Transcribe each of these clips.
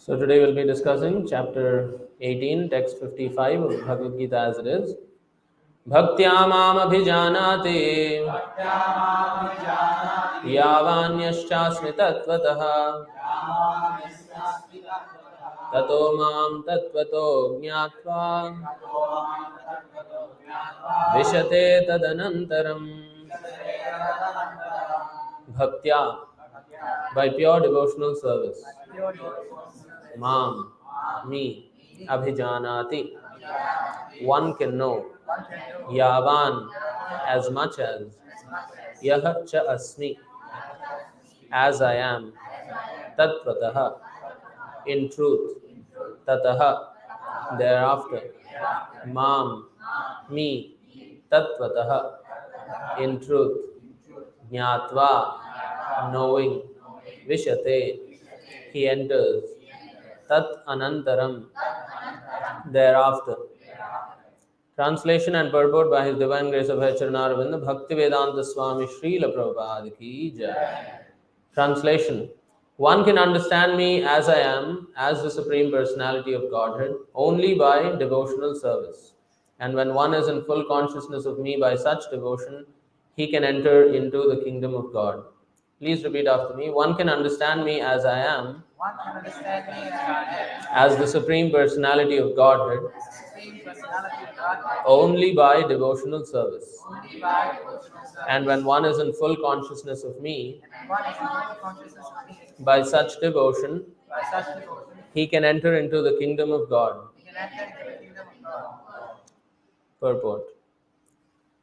So today we'll be discussing chapter 18, text 55 of Bhagavad Gita as it is. Bhaktya mam abhijanate yavanyashchasmi tatvatah tato mam tatvato jnatva vishate tadanantaram. Bhaktya, by pure devotional service. Mam, me, abhijanati, one can know. Yavan, as much as. Yah cha asmi, as I am. Tatvatah, in truth. Tatah, thereafter. Mam, me. Tatvatah, in truth. Jnatva, knowing. Vishate, he enters. Tat anantaram, thereafter. Translation and purport by His Divine Grace of Charanaravinda Bhaktivedanta Swami Srila Prabhupada Ki Jai. Translation: one can understand me as I am, as the Supreme Personality of Godhead, only by devotional service. And when one is in full consciousness of me by such devotion, he can enter into the kingdom of God. Please repeat after me. One can understand me as I am, as the Supreme Personality of Godhead, only by devotional service. And when one is in full consciousness of me, by such devotion, he can enter into the kingdom of God. Purport: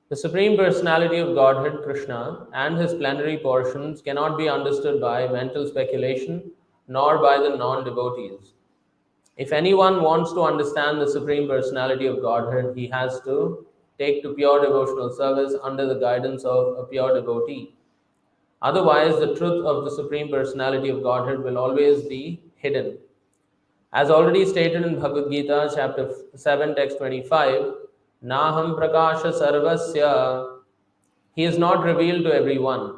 the Supreme Personality of Godhead, Krishna, and his plenary portions cannot be understood by mental speculation nor by the non-devotees. If anyone wants to understand the Supreme Personality of Godhead, he has to take to pure devotional service under the guidance of a pure devotee. Otherwise, the truth of the Supreme Personality of Godhead will always be hidden. As already stated in Bhagavad Gita, chapter 7, text 25, Naham Prakasha Sarvasya, he is not revealed to everyone.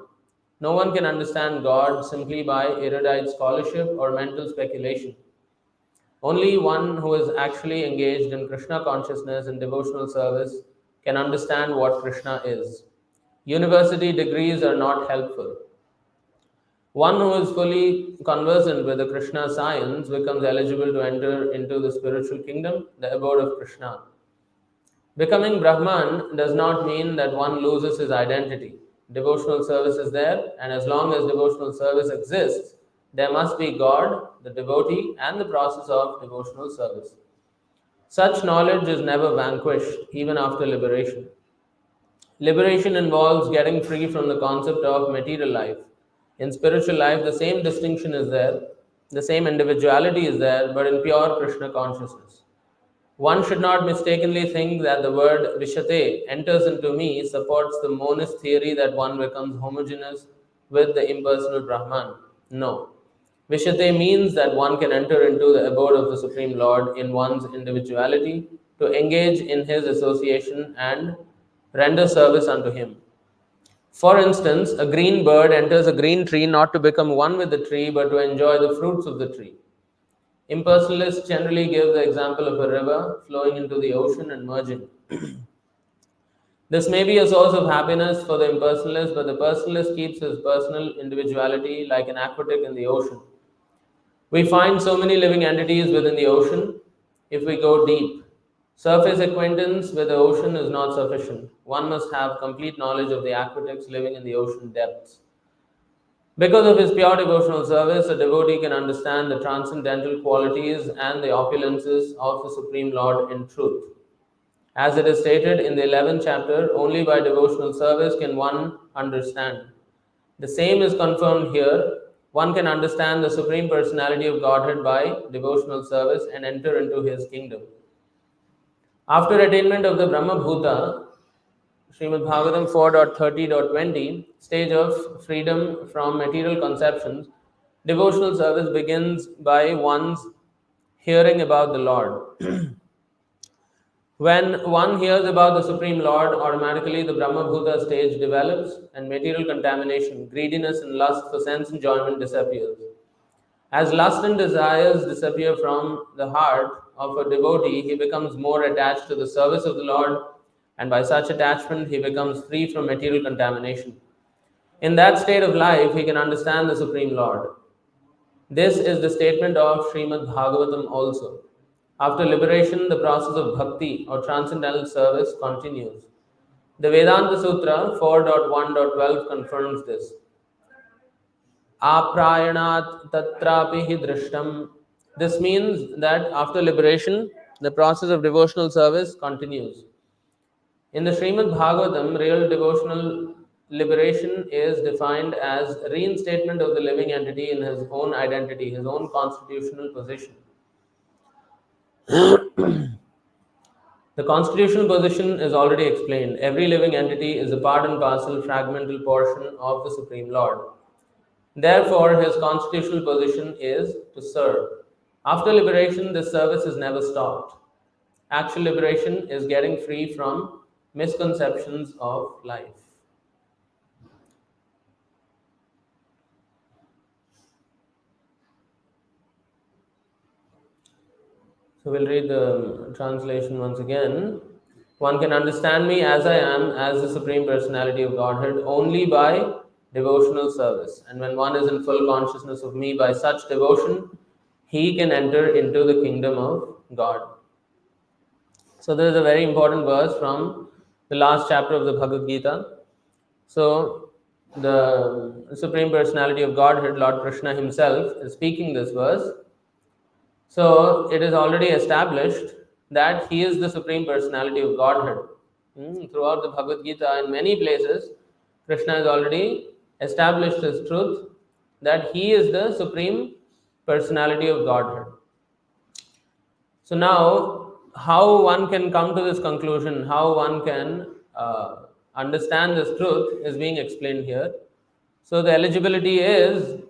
No one can understand God simply by erudite scholarship or mental speculation. Only one who is actually engaged in Krishna consciousness and devotional service can understand what Krishna is. University degrees are not helpful. One who is fully conversant with the Krishna science becomes eligible to enter into the spiritual kingdom, the abode of Krishna. Becoming Brahman does not mean that one loses his identity. Devotional service is there, and as long as devotional service exists, there must be God, the devotee, and the process of devotional service. Such knowledge is never vanquished, even after liberation. Liberation involves getting free from the concept of material life. In spiritual life, the same distinction is there, the same individuality is there, but in pure Krishna consciousness. One should not mistakenly think that the word Vishate, enters into me, supports the monist theory that one becomes homogeneous with the impersonal Brahman. No. Vishate means that one can enter into the abode of the Supreme Lord in one's individuality, to engage in his association and render service unto him. For instance, a green bird enters a green tree not to become one with the tree, but to enjoy the fruits of the tree. Impersonalists generally give the example of a river flowing into the ocean and merging. This may be a source of happiness for the impersonalist, but the personalist keeps his personal individuality like an aquatic in the ocean. We find so many living entities within the ocean if we go deep. Surface acquaintance with the ocean is not sufficient. One must have complete knowledge of the aquatics living in the ocean depths. Because of his pure devotional service, a devotee can understand the transcendental qualities and the opulences of the Supreme Lord in truth. As it is stated in the 11th chapter, only by devotional service can one understand. The same is confirmed here. One can understand the Supreme Personality of Godhead by devotional service and enter into his kingdom. After attainment of the Brahma Bhuta, Srimad Bhagavatam 4.30.20, stage of freedom from material conceptions, devotional service begins by one's hearing about the Lord. When one hears about the Supreme Lord, automatically the Brahma Bhuta stage develops and material contamination, greediness and lust for sense enjoyment disappears. As lust and desires disappear from the heart of a devotee, he becomes more attached to the service of the Lord, and by such attachment, he becomes free from material contamination. In that state of life, he can understand the Supreme Lord. This is the statement of Srimad Bhagavatam also. After liberation, the process of bhakti or transcendental service continues. The Vedanta Sutra 4.1.12 confirms this. Aprayanat tatrapi hi drishtam. This means that after liberation, the process of devotional service continues. In the Srimad Bhagavatam, real devotional liberation is defined as reinstatement of the living entity in his own identity, his own constitutional position. The constitutional position is already explained. Every living entity is a part and parcel, fragmental portion of the Supreme Lord. Therefore, his constitutional position is to serve. After liberation, this service is never stopped. Actual liberation is getting free from misconceptions of life. So we'll read the translation once again. One can understand me as I am, as the Supreme Personality of Godhead, only by devotional service. And when one is in full consciousness of me by such devotion, he can enter into the kingdom of God. So there is a very important verse from the last chapter of the Bhagavad Gita. So the Supreme Personality of Godhead, Lord Krishna himself, is speaking this verse. So it is already established that he is the Supreme Personality of Godhead. Throughout the Bhagavad Gita, in many places, Krishna has already established his truth that he is the Supreme Personality of Godhead. So now, how one can come to this conclusion, how one can understand this truth is being explained here. So the eligibility is,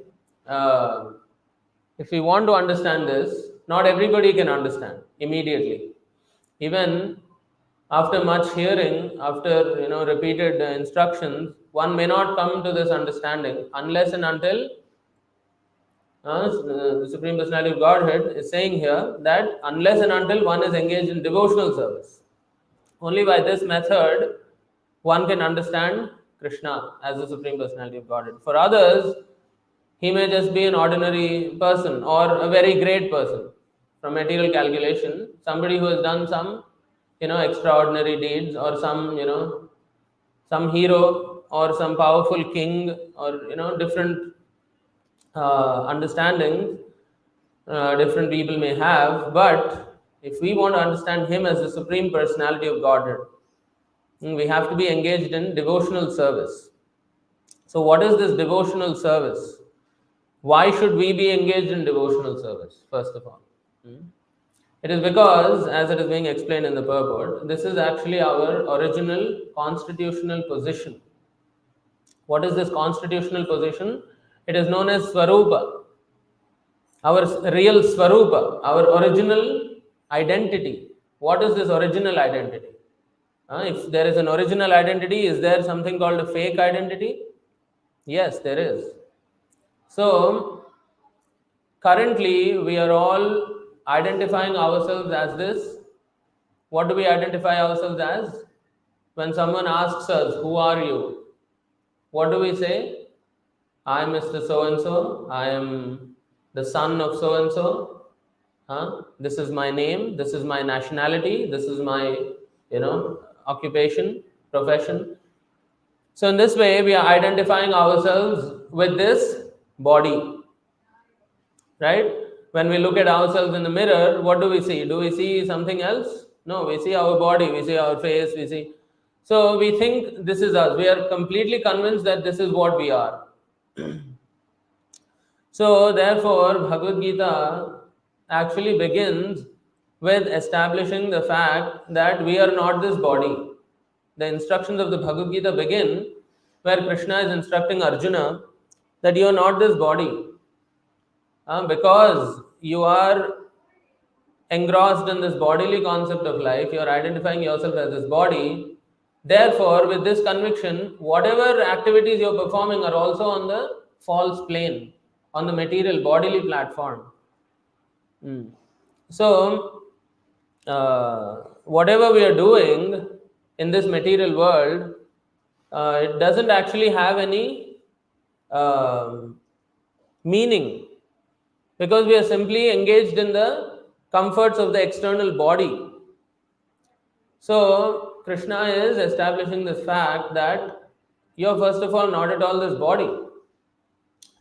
if we want to understand this, not everybody can understand immediately. Even after much hearing, after repeated instructions, one may not come to this understanding unless and until the Supreme Personality of Godhead is saying here that unless and until one is engaged in devotional service, only by this method one can understand Krishna as the Supreme Personality of Godhead. For others, he may just be an ordinary person or a very great person from material calculation, somebody who has done some extraordinary deeds, or some hero or some powerful king, or different understandings different people may have. But if we want to understand him as the Supreme Personality of Godhead, we have to be engaged in devotional service. So what is this devotional service? Why should we be engaged in devotional service, first of all? It is because, as it is being explained in the purport, this is actually our original constitutional position. What is this constitutional position? It is known as Swarupa, our real Swarupa, our original identity. What is this original identity? If there is an original identity, is there something called a fake identity? Yes, there is. So, currently we are all identifying ourselves as this. What do we identify ourselves as? When someone asks us, who are you? What do we say? I am Mr. So-and-so. I am the son of so-and-so. This is my name. This is my nationality. This is my, occupation, profession. So in this way, we are identifying ourselves with this body, right? When we look at ourselves in the mirror, what do we see? Do we see something else? No, we see our body, we see our face, we see. So we think this is us. We are completely convinced that this is what we are. So therefore, Bhagavad Gita actually begins with establishing the fact that we are not this body. The instructions of the Bhagavad Gita begin where Krishna is instructing Arjuna that you are not this body. Because you are engrossed in this bodily concept of life, you are identifying yourself as this body. Therefore, with this conviction, whatever activities you are performing are also on the false plane. on the material bodily platform. So, whatever we are doing in this material world, it doesn't actually have any meaning, because we are simply engaged in the comforts of the external body. So, Krishna is establishing this fact that you are first of all not at all this body.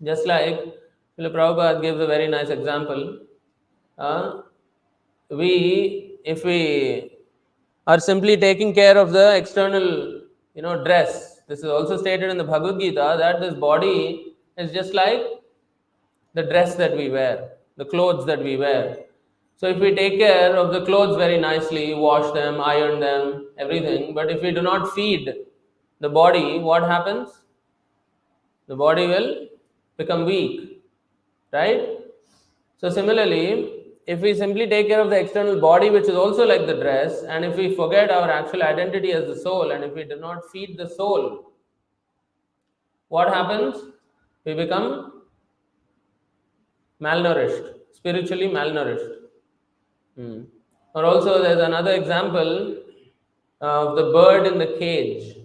Just like Srila Prabhupada gives a very nice example. If we are simply taking care of the external, dress, this is also stated in the Bhagavad Gita that this body is just like the dress that we wear, the clothes that we wear. So if we take care of the clothes very nicely, wash them, iron them, everything, but if we do not feed the body, what happens? The body will become weak, right? So similarly, if we simply take care of the external body, which is also like the dress, and if we forget our actual identity as the soul, and if we do not feed the soul, what happens? We become malnourished, spiritually malnourished. Or also there's another example of the bird in the cage,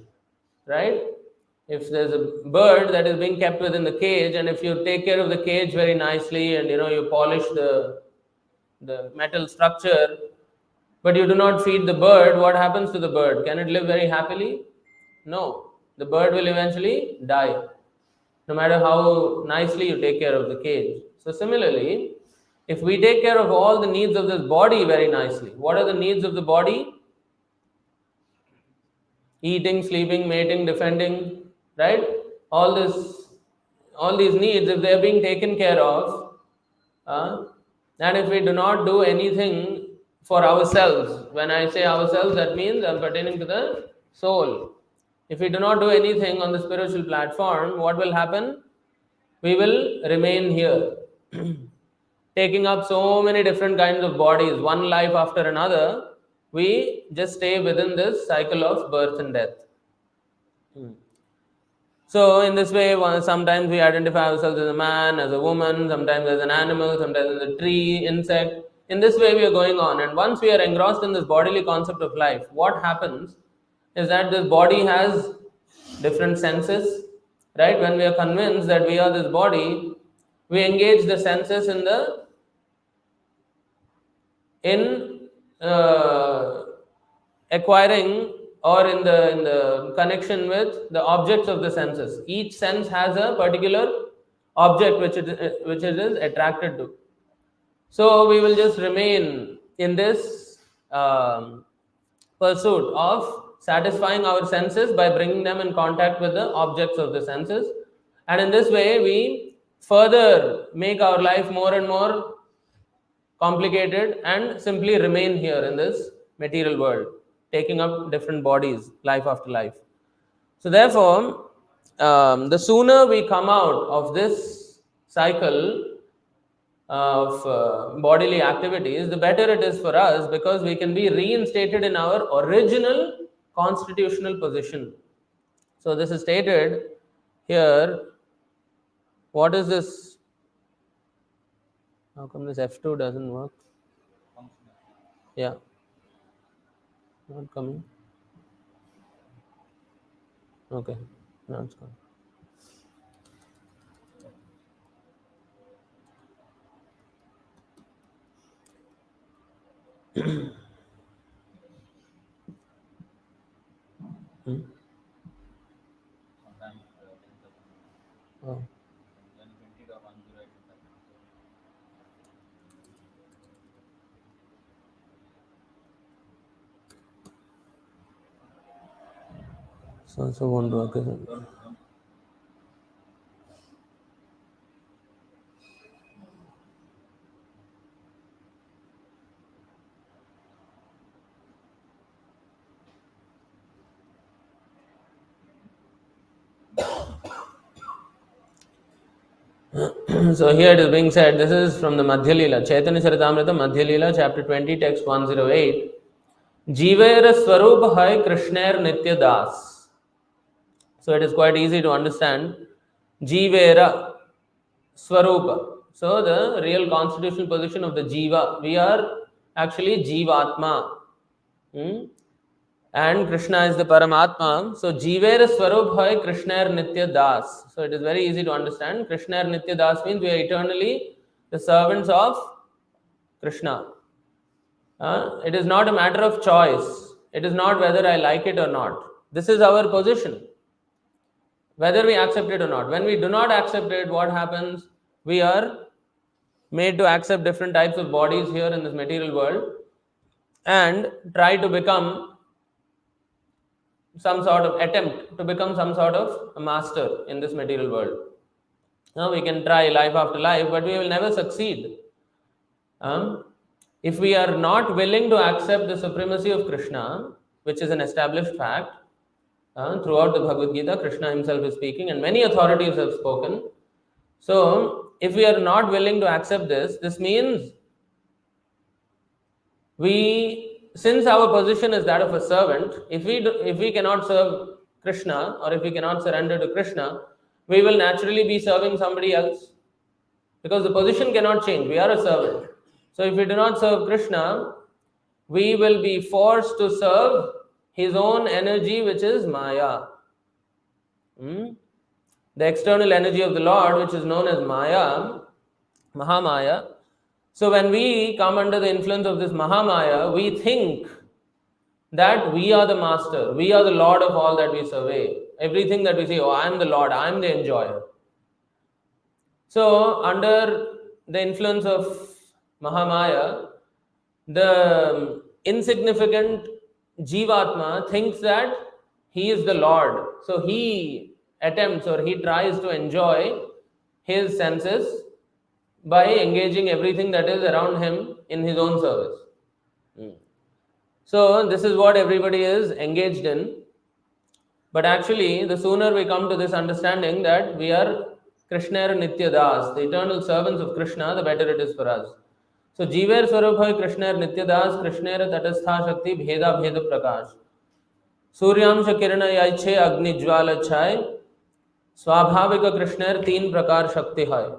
right? If there's a bird that is being kept within the cage, and if you take care of the cage very nicely, and you polish the metal structure, but you do not feed the bird, what happens to the bird? Can it live very happily? No. The bird will eventually die, no matter how nicely you take care of the cage. So similarly, if we take care of all the needs of this body very nicely, what are the needs of the body? Eating, sleeping, mating, defending, right? All these needs, if they are being taken care of, and if we do not do anything for ourselves, when I say ourselves, that means I'm pertaining to the soul. If we do not do anything on the spiritual platform, what will happen? We will remain here, taking up so many different kinds of bodies, one life after another. We just stay within this cycle of birth and death. So in this way, sometimes we identify ourselves as a man, as a woman, sometimes as an animal, sometimes as a tree, insect. In this way we are going on, and once we are engrossed in this bodily concept of life, what happens is that this body has different senses, right? When we are convinced that we are this body, we engage the senses in acquiring, or in the connection with the objects of the senses. Each sense has a particular object which it is attracted to. So we will just remain in this pursuit of satisfying our senses by bringing them in contact with the objects of the senses, and in this way we further make our life more and more complicated and simply remain here in this material world, taking up different bodies, life after life. So therefore, the sooner we come out of this cycle of bodily activities, the better it is for us, because we can be reinstated in our original constitutional position. So this is stated here. What is this? How come this F2 doesn't work? Yeah. Not coming. Okay. Now it's gone. Oh. So won't work, isn't it? So here it is being said, this is from the Madhya Leela, Chaitanya Charitamrita, Madhya Leela, chapter 20, text 108. Jivera Swarupa Hai Krishner Nitya Das. So it is quite easy to understand. Jivera. Swarupa. So the real constitutional position of the Jiva, we are actually Jivatma. Hmm? And Krishna is the Paramatma. So Jiver Swarup Hai Krishnair Nitya Das. So it is very easy to understand. Krishnair Nitya Das means we are eternally the servants of Krishna. It is not a matter of choice. It is not whether I like it or not. This is our position, whether we accept it or not. When we do not accept it, what happens? We are made to accept different types of bodies here in this material world and try to become some sort of attempt to become some sort of a master in this material world. Now we can try life after life, but we will never succeed. If we are not willing to accept the supremacy of Krishna, which is an established fact, throughout the Bhagavad Gita, Krishna himself is speaking, and many authorities have spoken. So, if we are not willing to accept this, this means since our position is that of a servant, if we cannot serve Krishna, or if we cannot surrender to Krishna, we will naturally be serving somebody else, because the position cannot change. We are a servant. So if we do not serve Krishna, we will be forced to serve his own energy, which is Maya. The external energy of the Lord, which is known as Maya, Mahamaya. So when we come under the influence of this Mahamaya, we think that we are the master, we are the Lord of all that we survey. Everything that we say, oh, I am the Lord, I am the enjoyer. So under the influence of Mahamaya, the insignificant Jivatma thinks that he is the Lord. So he attempts, or he tries to enjoy his senses by engaging everything that is around him in his own service. So this is what everybody is engaged in. But actually, the sooner we come to this understanding that we are Krishnair Nitya Das, the eternal servants of Krishna, the better it is for us. So Jiver Swarubhai Krishnair Nitya Das, Krishnair Tatastha Shakti Bheda Bheda Prakash. Suryamsha Kirana Yaiche Agni Jwala Chai Swabhavika Krishnair Teen Prakar Shakti Hai.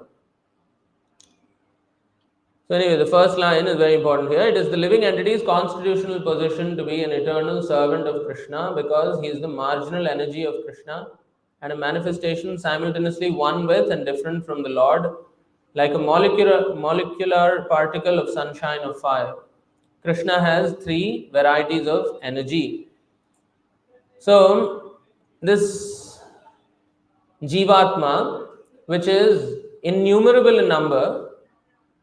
So anyway, the first line is very important here. It is the living entity's constitutional position to be an eternal servant of Krishna, because he is the marginal energy of Krishna and a manifestation simultaneously one with and different from the Lord, like a molecular particle of sunshine or fire. Krishna has three varieties of energy. So this Jivatma, which is innumerable in number,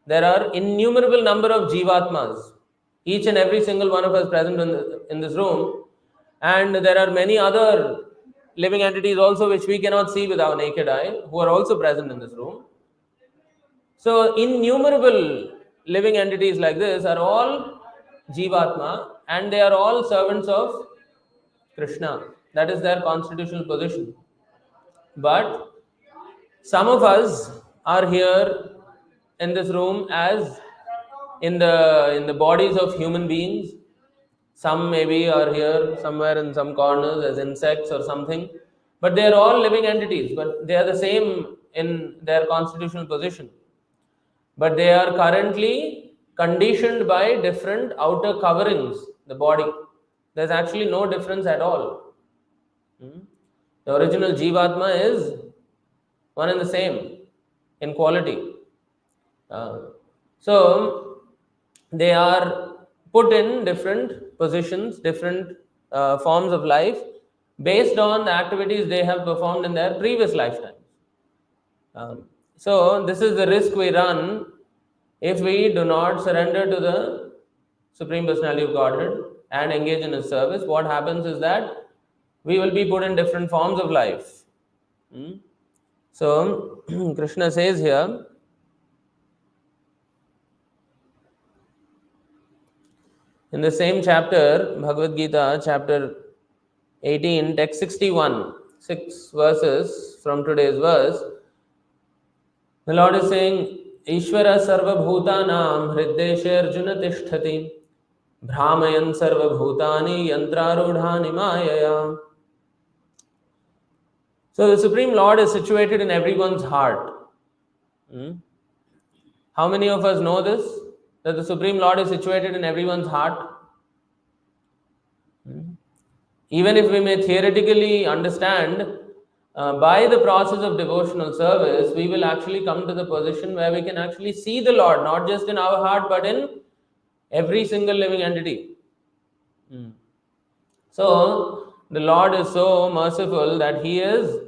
there are innumerable number of Jivatmas, each and every single one of us present in this room, and there are many other living entities also which we cannot see with our naked eye, who are also present in this room. So innumerable living entities like this are all Jivatma, and they are all servants of Krishna. That is their constitutional position. But some of us are here in this room as in the bodies of human beings. Some maybe are here somewhere in some corners as insects or something, but they are all living entities, but they are the same in their constitutional position, but they are currently conditioned by different outer coverings. The body, there's actually no difference at all. The original Jivatma is one and the same in quality. So they are put in different positions, different forms of life based on the activities they have performed in their previous lifetimes. So this is the risk we run if we do not surrender to the Supreme Personality of Godhead and engage in His service. What happens is that we will be put in different forms of life. So Krishna says here, in the same chapter, Bhagavad Gita, chapter 18, text 61, 6 verses from today's verse, the Lord is saying, Ishvara sarva bhutanam hriddeshe arjuna tishtati bhramayan sarva bhutani yantrarudhani mayaya. So the Supreme Lord is situated in everyone's heart. Hmm? How many of us know this? That the Supreme Lord is situated in everyone's heart? Hmm? Even if we may theoretically understand, by the process of devotional service, we will actually come to the position where we can actually see the Lord, not just in our heart, but in every single living entity. Hmm. So, the Lord is so merciful that He is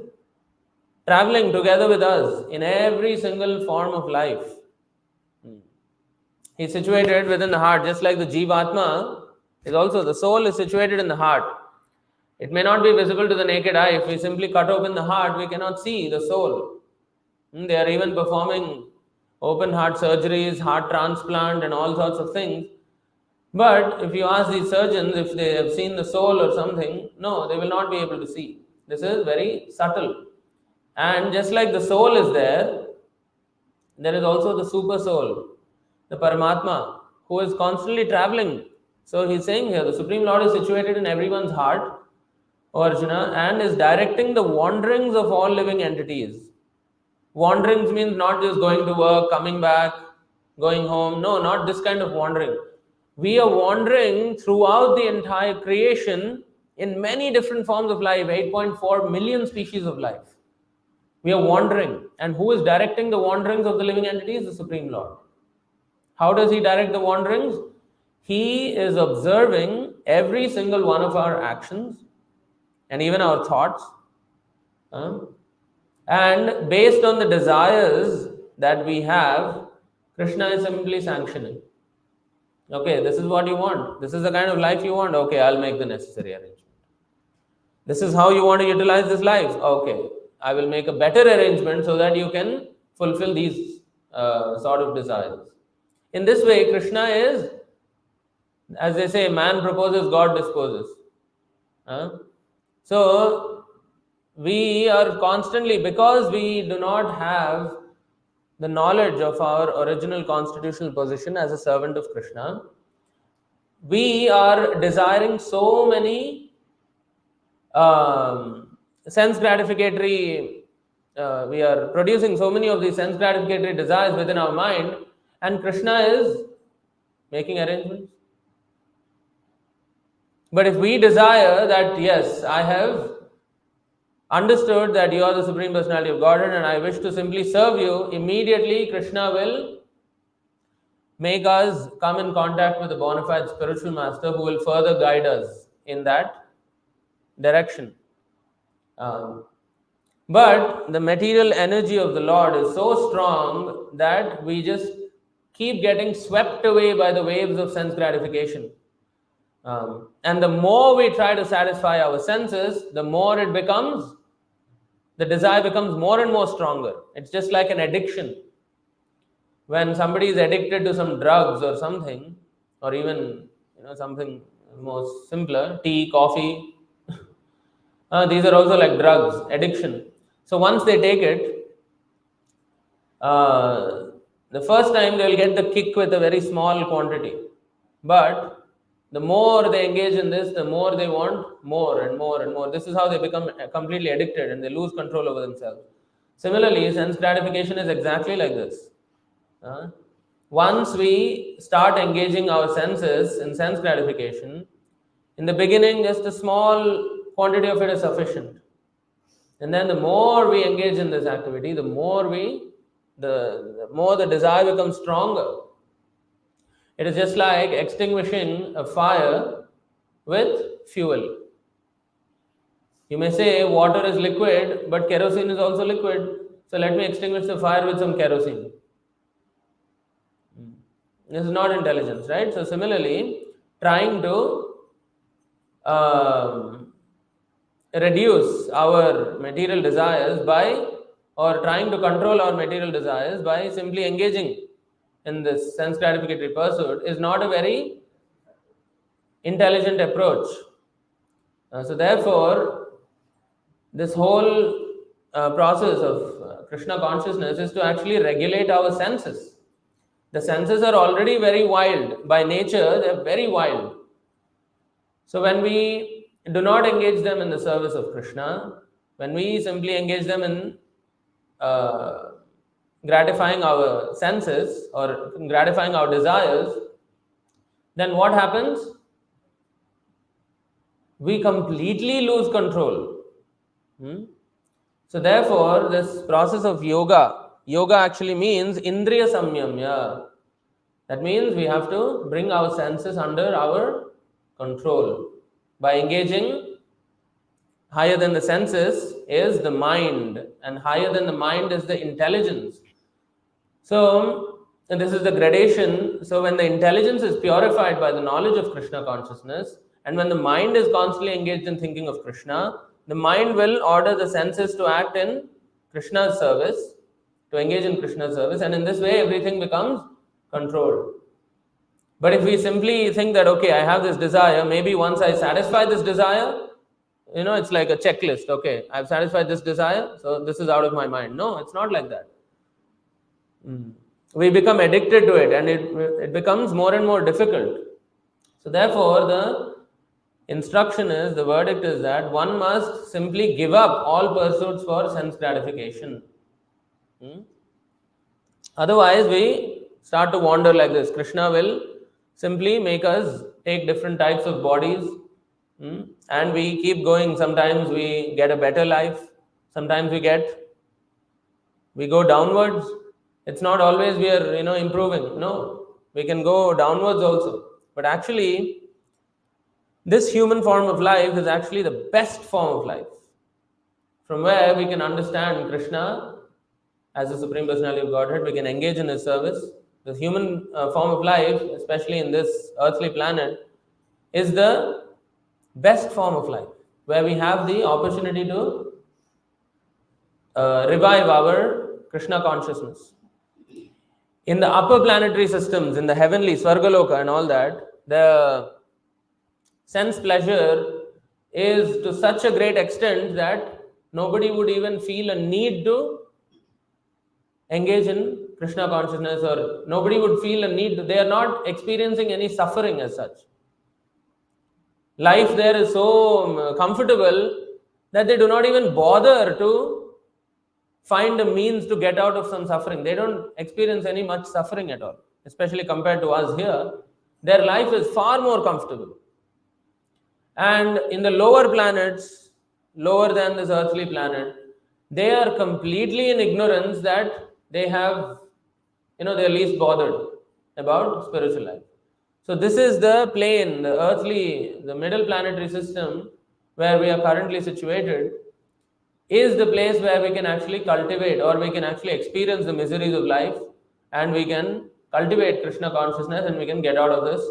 traveling together with us in every single form of life. He is situated within the heart, just like the Jivatma is also, the soul is situated in the heart. It may not be visible to the naked eye. If we simply cut open the heart, we cannot see the soul. They are even performing open heart surgeries, heart transplant, and all sorts of things. But if you ask these surgeons if they have seen the soul or something, no, they will not be able to see. This is very subtle. And just like the soul is there is also the super soul, the Paramatma, who is constantly traveling. So he's saying here, the Supreme Lord is situated in everyone's heart, O Arjuna, and is directing the wanderings of all living entities. Wanderings means not just going to work, coming back, going home. No, not this kind of wandering. We are wandering throughout the entire creation in many different forms of life, 8.4 million species of life. We are wandering. And who is directing the wanderings of the living entities? The Supreme Lord. How does He direct the wanderings? He is observing every single one of our actions and even our thoughts. And based on the desires that we have, Krishna is simply sanctioning. Okay, this is what you want. This is the kind of life you want. Okay, I'll make the necessary arrangement. This is how you want to utilize this life. Okay, I will make a better arrangement so that you can fulfill these sort of desires. In this way, Krishna is, as they say, man proposes, God disposes. So, we are constantly, because we do not have the knowledge of our original constitutional position as a servant of Krishna, we are desiring so many sense gratificatory, we are producing so many of these sense gratificatory desires within our mind, and Krishna is making arrangements. But if we desire that, yes, I have understood that you are the Supreme Personality of Godhead and I wish to simply serve you, immediately Krishna will make us come in contact with a bona fide spiritual master who will further guide us in that direction. But the material energy of the Lord is so strong that we just keep getting swept away by the waves of sense gratification. And the more we try to satisfy our senses, the more it becomes, the desire becomes more and more stronger. It's just like an addiction. When somebody is addicted to some drugs or something, or even something more simpler, tea, coffee, these are also like drugs, addiction. So once they take it, the first time they will get the kick with a very small quantity. But the more they engage in this, the more they want more and more and more. This is how they become completely addicted and they lose control over themselves. Similarly, sense gratification is exactly like this. Once we start engaging our senses in sense gratification, in the beginning, just a small quantity of it is sufficient. And then the more we engage in this activity, the more the desire becomes stronger. It is just like extinguishing a fire with fuel. You may say water is liquid, but kerosene is also liquid. So let me extinguish the fire with some kerosene. This is not intelligence, right? So similarly, trying to reduce our material desires or trying to control our material desires by simply engaging in this sense gratificatory pursuit is not a very intelligent approach. So therefore, this whole process of Krishna consciousness is to actually regulate our senses. The senses are already very wild. By nature, they are very wild. So when we do not engage them in the service of Krishna, when we simply engage them in gratifying our senses or gratifying our desires, then what happens? We completely lose control. So therefore, this process of yoga actually means indriya samyamya. That means we have to bring our senses under our control. By engaging, higher than the senses is the mind, and higher than the mind is the intelligence. So, and this is the gradation. So, when the intelligence is purified by the knowledge of Krishna consciousness, and when the mind is constantly engaged in thinking of Krishna, the mind will order the senses to act in Krishna's service, to engage in Krishna's service, and in this way, everything becomes controlled. But if we simply think that, okay, I have this desire, maybe once I satisfy this desire, it's like a checklist. Okay, I've satisfied this desire, so this is out of my mind. No, it's not like that. We become addicted to it, and it becomes more and more difficult. So therefore, the instruction is, the verdict is that one must simply give up all pursuits for sense gratification. Otherwise, we start to wander like this. Krishna will simply make us take different types of bodies, and we keep going. Sometimes we get a better life, sometimes we go downwards. It's not always we are improving. No, we can go downwards also. But actually, this human form of life is actually the best form of life, from where we can understand Krishna as the Supreme Personality of Godhead. We can engage in His service. The human form of life, especially in this earthly planet, is the best form of life, where we have the opportunity to revive our Krishna consciousness. In the upper planetary systems, in the heavenly Svargaloka and all that, the sense pleasure is to such a great extent that nobody would even feel a need to engage in Krishna consciousness, or nobody would feel a need to, they are not experiencing any suffering as such. Life there is so comfortable that they do not even bother to find a means to get out of some suffering. They don't experience any much suffering at all, especially compared to us here. Their life is far more comfortable. And in the lower planets, lower than this earthly planet, they are completely in ignorance that they have, they're least bothered about spiritual life. So this is the plane, the earthly, the middle planetary system where we are currently situated, is the place where we can actually cultivate, or we can actually experience the miseries of life, and we can cultivate Krishna consciousness, and we can get out of this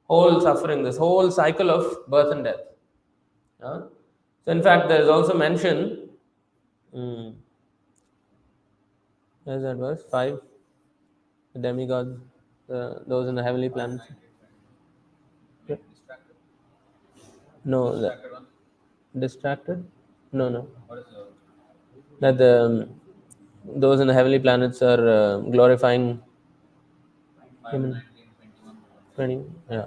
whole suffering, this whole cycle of birth and death. So in fact, there is also mention, where is that verse? 5, the demigods, those in the heavenly planets. No, distracted? No. That those in the heavenly planets are glorifying human. 20, yeah.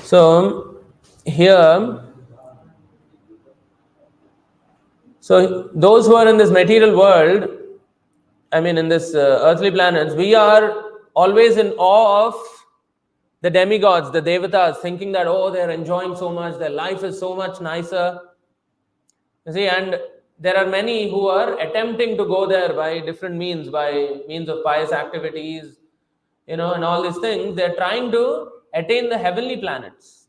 So here, so those who are in this material world, in this earthly planets, we are always in awe of the demigods, the devatas, thinking that, oh, they're enjoying so much, their life is so much nicer. You see, and there are many who are attempting to go there by different means, by means of pious activities, and all these things. They're trying to attain the heavenly planets,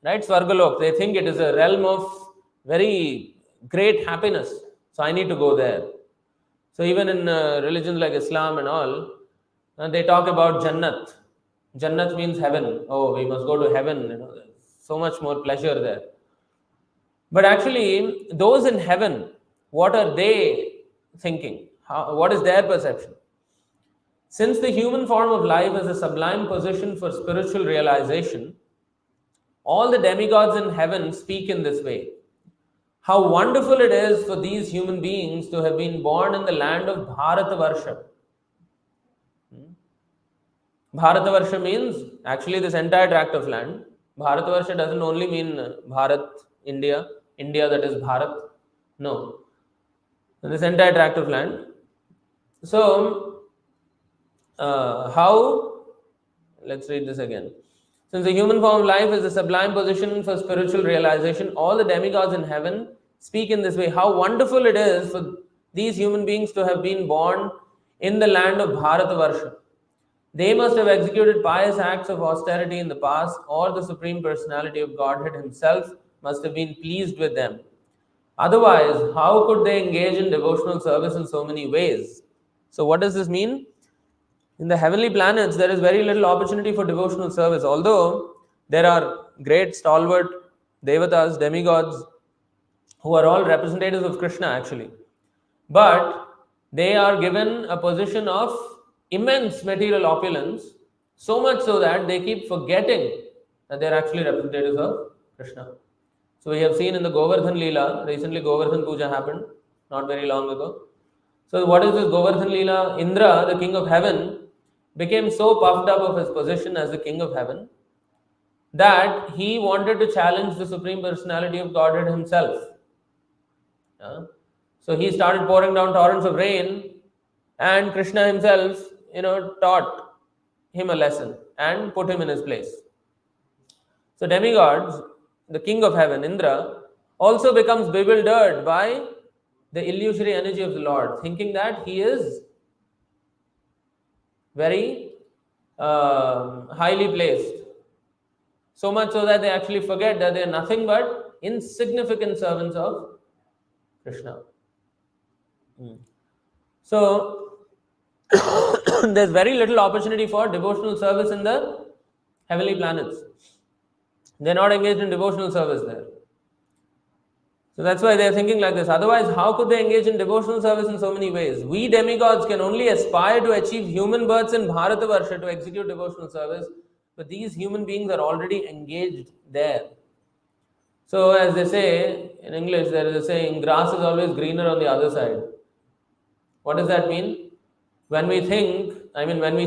right? Svargalok, they think it is a realm of very great happiness, so I need to go there. So even in religions like Islam and all, they talk about Jannat. Jannat means heaven. Oh, we must go to heaven. There's so much more pleasure there. But actually, those in heaven, what are they thinking? What is their perception? Since the human form of life is a sublime position for spiritual realization, all the demigods in heaven speak in this way. How wonderful it is for these human beings to have been born in the land of Bharatavarsha. Bharatavarsha means actually this entire tract of land. Bharatavarsha doesn't only mean Bharat, India, India, that is Bharat. No. This entire tract of land. So, how? Let's read this again. Since the human form of life is a sublime position for spiritual realization, all the demigods in heaven speak in this way. How wonderful it is for these human beings to have been born in the land of Bharatavarsha. They must have executed pious acts of austerity in the past, or the Supreme Personality of Godhead Himself must have been pleased with them. Otherwise, how could they engage in devotional service in so many ways? So, what does this mean? In the heavenly planets, there is very little opportunity for devotional service, although there are great stalwart devatas, demigods, who are all representatives of Krishna actually. But they are given a position of immense material opulence, so much so that they keep forgetting that they are actually representatives of Krishna. So we have seen in the Govardhan Leela, recently Govardhan Puja happened, not very long ago. So what is this Govardhan Leela? Indra, the king of heaven, became so puffed up of his position as the king of heaven that he wanted to challenge the Supreme Personality of Godhead himself. So he started pouring down torrents of rain, and Krishna himself, taught him a lesson and put him in his place. So demigods, the king of heaven, Indra, also becomes bewildered by the illusory energy of the Lord, thinking that he is very highly placed. So much so that they actually forget that they are nothing but insignificant servants of Krishna. So, there's very little opportunity for devotional service in the heavenly planets. They're not engaged in devotional service there. So that's why they're thinking like this. Otherwise, how could they engage in devotional service in so many ways? We demigods can only aspire to achieve human births in Bharatavarsha to execute devotional service, but these human beings are already engaged there. So as they say in English, there is a saying, grass is always greener on the other side. What does that mean? When we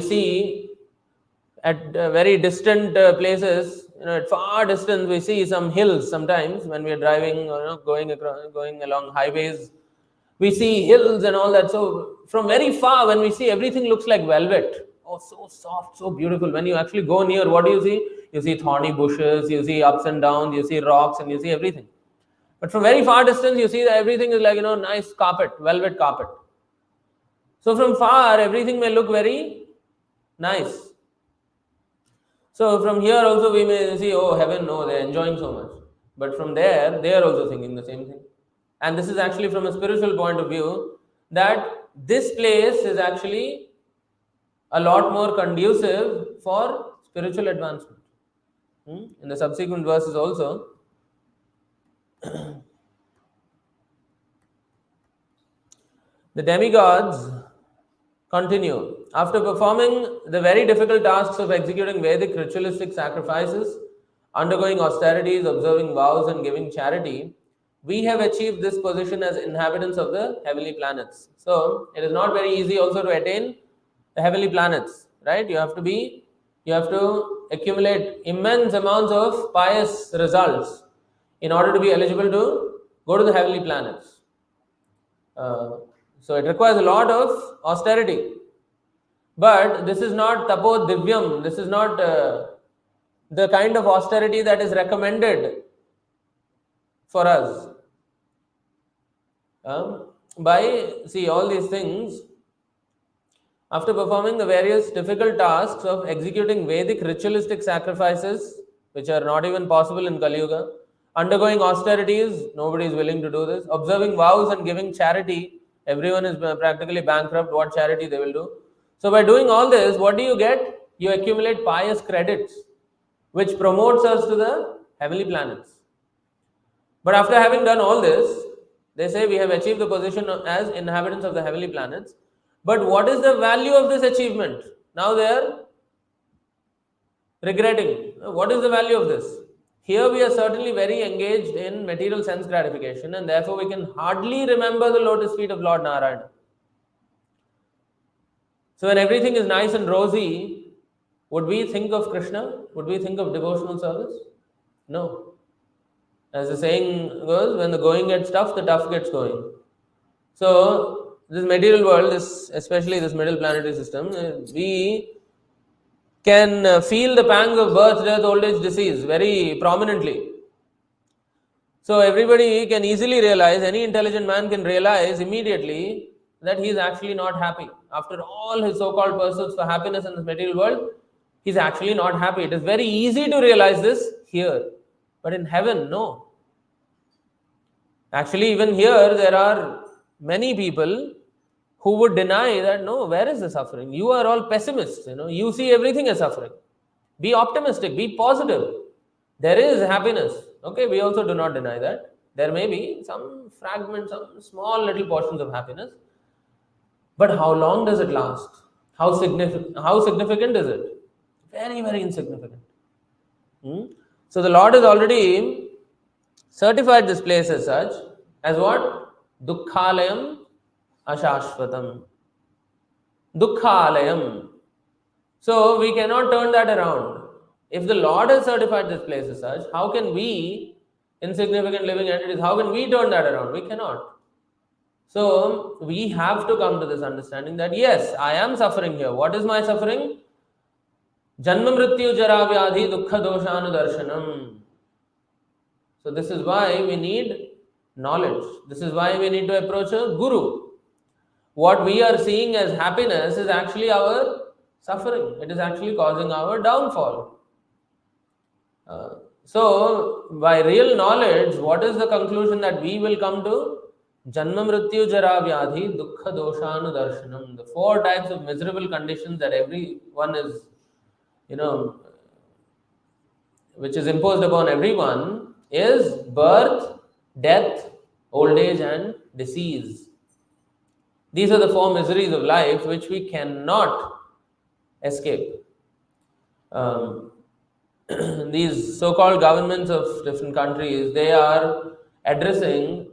see at very distant places, at far distance, we see some hills sometimes when we are driving or going along highways. We see hills and all that. So from very far, when we see, everything looks like velvet. Oh, so soft, so beautiful. When you actually go near, what do you see? You see thorny bushes, you see ups and downs, you see rocks, and you see everything. But from very far distance, you see that everything is like, nice carpet, velvet carpet. So from far, everything may look very nice. So from here also we may see, oh heaven, no, they're enjoying so much. But from there, they are also thinking the same thing. And this is actually from a spiritual point of view, that this place is actually a lot more conducive for spiritual advancement. In the subsequent verses also, the demigods continue. After performing the very difficult tasks of executing Vedic ritualistic sacrifices, undergoing austerities, observing vows, and giving charity, we have achieved this position as inhabitants of the heavenly planets. So, it is not very easy also to attain the heavenly planets, right? You have to accumulate immense amounts of pious results in order to be eligible to go to the heavenly planets. So it requires a lot of austerity. But this is not tapo divyam. This is not the kind of austerity that is recommended for us. All these things, after performing the various difficult tasks of executing Vedic ritualistic sacrifices, which are not even possible in Kali Yuga, undergoing austerities, nobody is willing to do this, observing vows and giving charity, everyone is practically bankrupt, what charity they will do. So by doing all this, what do you get? You accumulate pious credits, which promotes us to the heavenly planets. But after having done all this, they say we have achieved the position as inhabitants of the heavenly planets. But what is the value of this achievement? Now they are regretting. What is the value of this? Here we are certainly very engaged in material sense gratification, and therefore we can hardly remember the lotus feet of Lord Narayana. So when everything is nice and rosy, would we think of Krishna? Would we think of devotional service? No. As the saying goes, when the going gets tough, the tough gets going. So this material world, especially this middle planetary system, we can feel the pangs of birth, death, old age, disease very prominently. So everybody can easily realize, any intelligent man can realize immediately that he is actually not happy. After all his so-called pursuits for happiness in this material world, he's actually not happy. It is very easy to realize this here. But in heaven, no. Actually, even here, there are many people who would deny that, no, where is the suffering? You are all pessimists, you see everything as suffering. Be optimistic, be positive. There is happiness. Okay, we also do not deny that. There may be some fragments, some small little portions of happiness. But how long does it last? How significant is it? Very, very insignificant. So the Lord has already certified this place as such, as what? Dukkhalayam ashashvatam. Dukkhalayam. So we cannot turn that around. If the Lord has certified this place as such, how can we, insignificant living entities, how can we turn that around? We cannot. So we have to come to this understanding that yes, I am suffering here. What is my suffering? Janma mrityu jara vyadhi dukkha doshanu darshanam. So this is why we need knowledge. This is why we need to approach a guru. What we are seeing as happiness is actually our suffering. It is actually causing our downfall. So by real knowledge, what is the conclusion that we will come to? Janma mrityu jara vyadhi dukkha doshanu darshanam. The 4 types of miserable conditions that everyone is, which is imposed upon everyone, is birth, death, old age and disease. These are the 4 miseries of life which we cannot escape. These so-called governments of different countries, they are addressing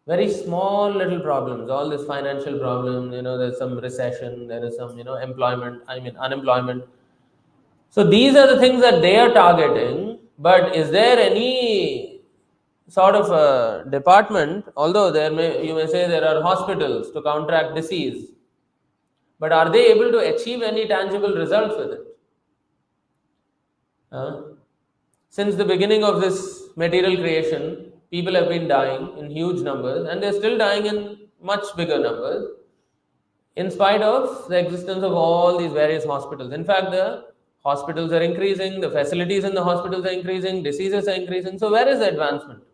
very small little problems. All this financial problem, there's some recession, there is some, unemployment. So these are the things that they are targeting. But is there any sort of a department, although you may say there are hospitals to counteract disease, but are they able to achieve any tangible results with it? Since the beginning of this material creation, people have been dying in huge numbers, and they're still dying in much bigger numbers, in spite of the existence of all these various hospitals. In fact, the hospitals are increasing, the facilities in the hospitals are increasing, diseases are increasing. So where is the advancement?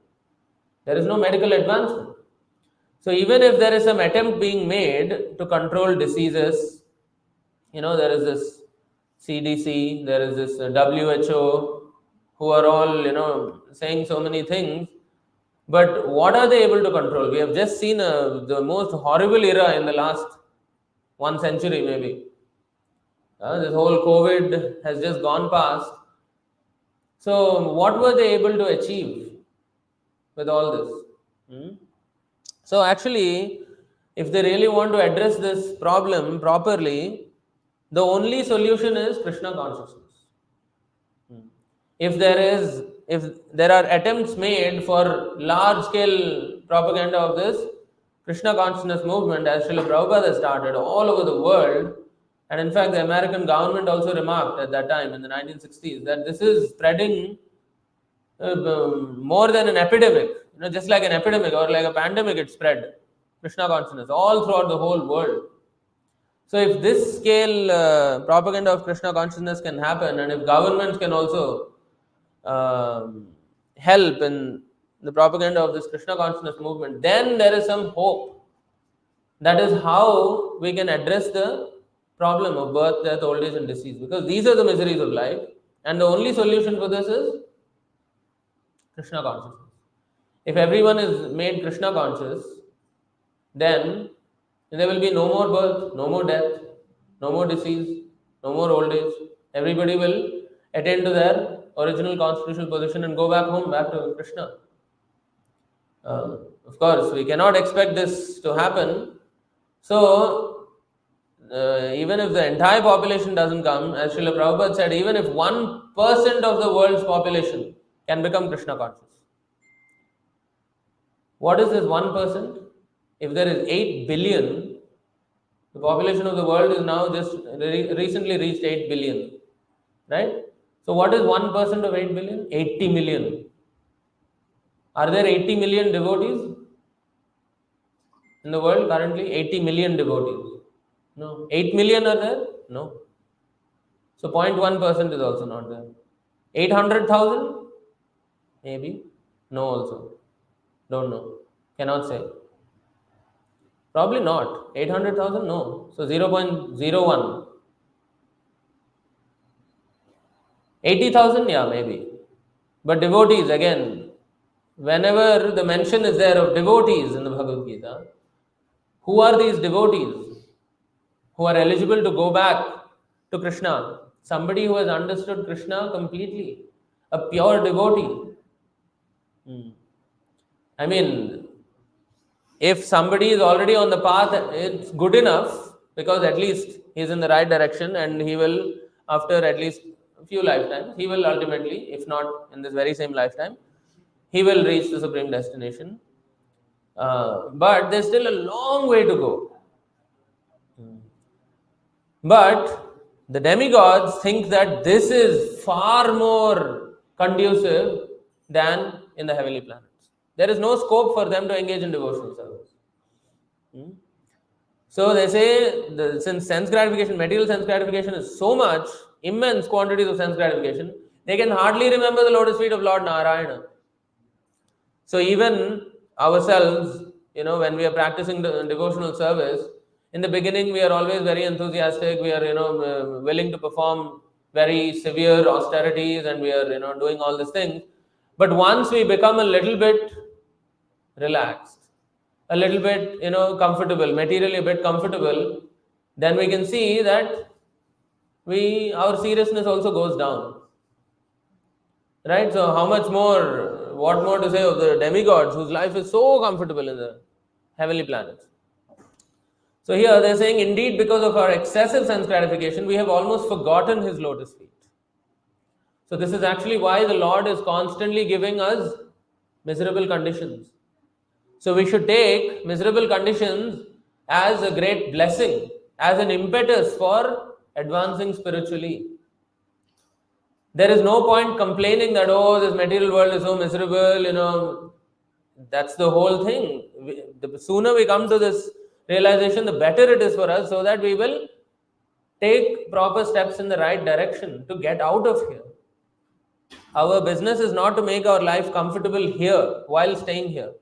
There is no medical advancement. So even if there is some attempt being made to control diseases, there is this CDC, there is this WHO, who are all, saying so many things. But what are they able to control? We have just seen the most horrible era in the last 1 century maybe. This whole COVID has just gone past. So what were they able to achieve with all this? So actually, if they really want to address this problem properly, the only solution is Krishna consciousness. If there are attempts made for large-scale propaganda of this Krishna consciousness movement, as Srila Prabhupada has started all over the world, and in fact the American government also remarked at that time in the 1960s that this is spreading more than an epidemic, just like an epidemic or like a pandemic, it spread Krishna consciousness all throughout the whole world. So if this scale propaganda of Krishna consciousness can happen, and if governments can also help in the propaganda of this Krishna consciousness movement, then there is some hope. That is how we can address the problem of birth, death, old age and disease, because these are the miseries of life, and the only solution for this is Krishna consciousness. If everyone is made Krishna conscious, then there will be no more birth, no more death, no more disease, no more old age. Everybody will attain to their original constitutional position and go back home, back to Krishna. Of course, we cannot expect this to happen. So, even if the entire population doesn't come, as Srila Prabhupada said, even if 1% of the world's population can become Krishna conscious, What is this 1%? If there is 8 billion, the population of the world is now just recently reached 8 billion, right? So what is 1% of 8 billion? 80 million. Are there 80 million devotees in the world currently? 80 million devotees. No. 8 million are there? No. So 0.1% is also not there. 800,000? Maybe. No also. Don't know. Cannot say. Probably not. 800,000? No. So 0.01. 80,000? Yeah, maybe. But devotees, again, whenever the mention is there of devotees in the Bhagavad Gita, who are these devotees who are eligible to go back to Krishna? Somebody who has understood Krishna completely, a pure devotee. I mean, if somebody is already on the path, it's good enough because at least he's in the right direction and he will, after at least a few lifetimes, he will ultimately, if not in this very same lifetime, he will reach the supreme destination. But there's still a long way to go. But the demigods think that this is far more conducive than in the heavenly planets. There is no scope for them to engage in devotional service. So they say, since sense gratification, material sense gratification is so much, immense quantities of sense gratification, they can hardly remember the lotus feet of Lord Narayana. So even ourselves, when we are practicing the devotional service, in the beginning we are always very enthusiastic. We are, willing to perform very severe austerities, and we are, doing all these things. But once we become a little bit relaxed, a little bit, comfortable, materially a bit comfortable, then we can see that our seriousness also goes down. Right? So how much more, what more to say of the demigods whose life is so comfortable in the heavenly planets? So here they're saying, indeed, because of our excessive sense gratification, we have almost forgotten his lotus feet. So this is actually why the Lord is constantly giving us miserable conditions. So we should take miserable conditions as a great blessing, as an impetus for advancing spiritually. There is no point complaining that, oh, this material world is so miserable, That's the whole thing. The sooner we come to this realization, the better it is for us, so that we will take proper steps in the right direction to get out of here. Our business is not to make our life comfortable here while staying here.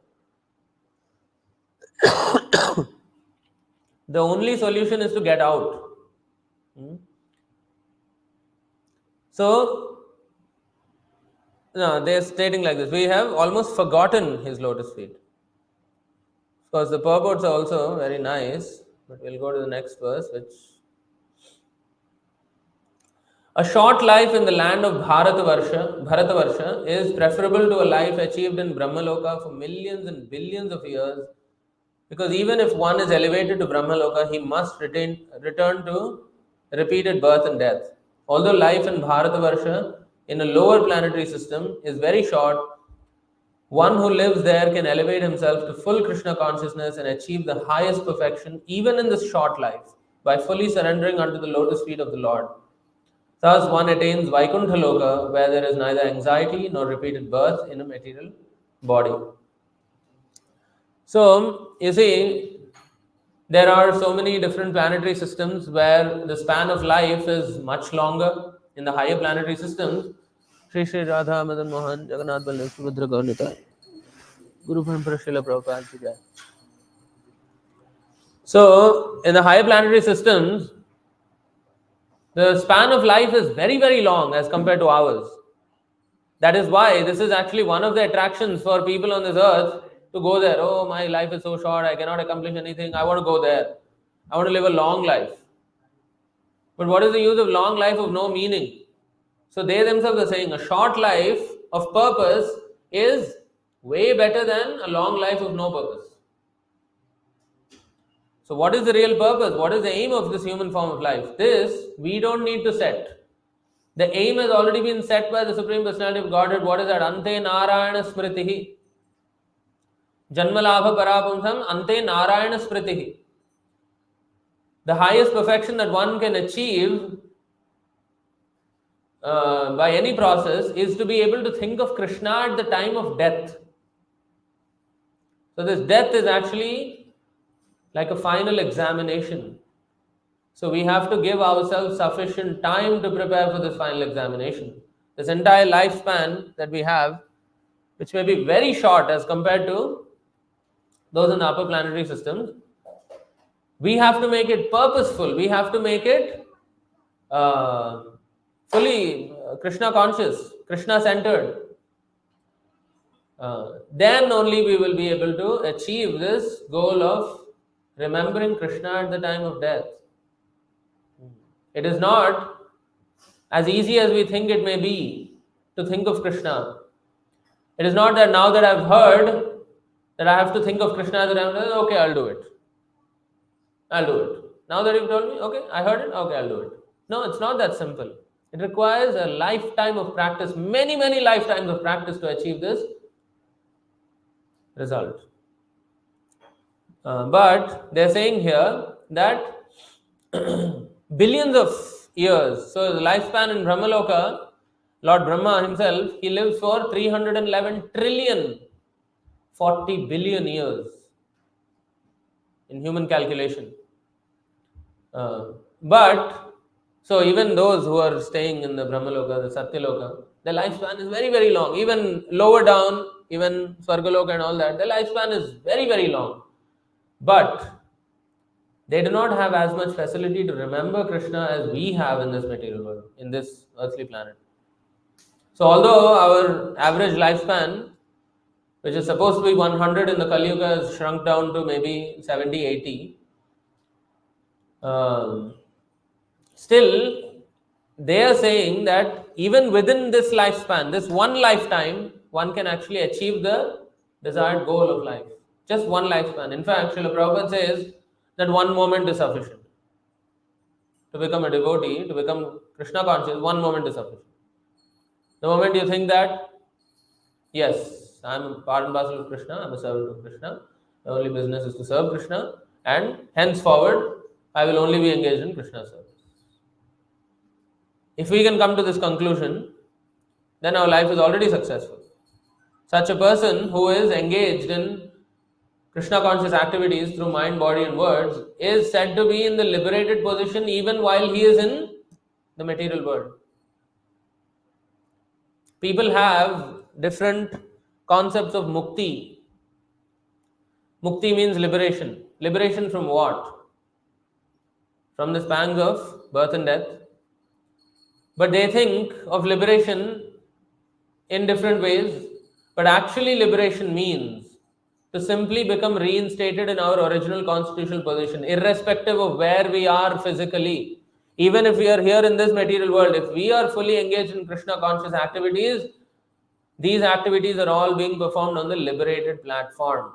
The only solution is to get out. So, no, they're stating like this: we have almost forgotten his lotus feet. Of course, the purports are also very nice, but we'll go to the next verse, which a short life in the land of Bharatavarsha is preferable to a life achieved in Brahmaloka for millions and billions of years, because even if one is elevated to Brahmaloka, he must return to repeated birth and death. Although life in Bharatavarsha in a lower planetary system is very short, one who lives there can elevate himself to full Krishna consciousness and achieve the highest perfection even in this short life by fully surrendering unto the lotus feet of the Lord. Thus one attains Vaikuntha Loka, where there is neither anxiety nor repeated birth in a material body. So, you see, there are so many different planetary systems where the span of life is much longer. In the higher planetary systems, Shri Shri Radha Madan Mohan Jagannath Baladev Subhadra Gaur Nitai Guru Parampara Srila Prabhupada Ki Jai. So, in the higher planetary systems, the span of life is very, very long as compared to ours. That is why this is actually one of the attractions for people on this earth to go there. Oh, my life is so short, I cannot accomplish anything, I want to go there. I want to live a long life. But what is the use of long life of no meaning? So they themselves are saying a short life of purpose is way better than a long life of no purpose. So what is the real purpose? What is the aim of this human form of life? This we don't need to set. The aim has already been set by the Supreme Personality of Godhead. What is that? Ante Narayana Smritihi. Janmalabha parapumsam ante narayana spritihi. The highest perfection that one can achieve by any process is to be able to think of Krishna at the time of death. So this death is actually like a final examination. So we have to give ourselves sufficient time to prepare for this final examination. This entire lifespan that we have, which may be very short as compared to those in the upper planetary systems, we have to make it purposeful. We have to make it fully Krishna conscious, Krishna centered. Then only we will be able to achieve this goal of remembering Krishna at the time of death. It is not as easy as we think it may be to think of Krishna. It is not that now that I've heard that I have to think of Krishna at the time of death, okay, I'll do it. I'll do it. Now that you've told me, okay, I heard it, okay, I'll do it. No, it's not that simple. It requires a lifetime of practice, many, many lifetimes of practice to achieve this result. But they're saying here that billions of years, so the lifespan in Brahmaloka, Lord Brahma himself, he lives for 311 trillion, 40 billion years in human calculation. But, so even those who are staying in the Brahmaloka, the Satyaloka, their lifespan is very, very long. Even lower down, even Swargaloka and all that, their lifespan is very, very long. But they do not have as much facility to remember Krishna as we have in this material world, in this earthly planet. So although our average lifespan, which is supposed to be 100 in the Kali Yuga, has shrunk down to maybe 70, 80, still they are saying that even within this lifespan, this one lifetime, one can actually achieve the desired goal of life. Just one lifespan. In fact, Srila Prabhupada says that one moment is sufficient. To become a devotee, to become Krishna conscious, one moment is sufficient. The moment you think that, yes, I am a part and parcel of Krishna, I am a servant of Krishna, my only business is to serve Krishna, and henceforward, I will only be engaged in Krishna service. If we can come to this conclusion, then our life is already successful. Such a person who is engaged in Krishna conscious activities through mind, body and words is said to be in the liberated position even while he is in the material world. People have different concepts of mukti. Mukti means liberation. Liberation from what? From the pangs of birth and death. But they think of liberation in different ways. But actually liberation means to simply become reinstated in our original constitutional position, irrespective of where we are physically. Even if we are here in this material world, if we are fully engaged in Krishna conscious activities, these activities are all being performed on the liberated platform.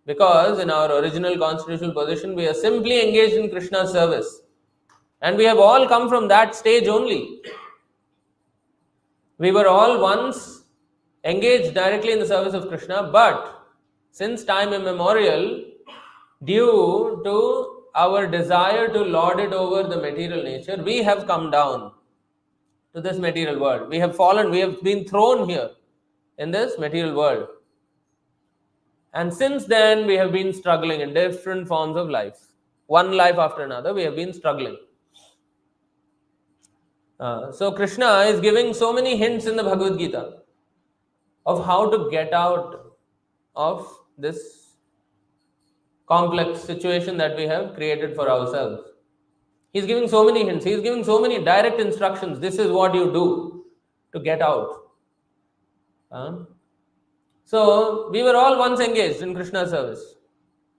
Because in our original constitutional position, we are simply engaged in Krishna's service. And we have all come from that stage only. We were all once engaged directly in the service of Krishna, but since time immemorial, due to our desire to lord it over the material nature, we have come down to this material world. We have fallen, we have been thrown here in this material world. And since then, we have been struggling in different forms of life. One life after another, we have been struggling. So Krishna is giving so many hints in the Bhagavad Gita of how to get out of this complex situation that we have created for ourselves. He's giving so many hints. He's giving so many direct instructions. This is what you do to get out. So we were all once engaged in Krishna's service.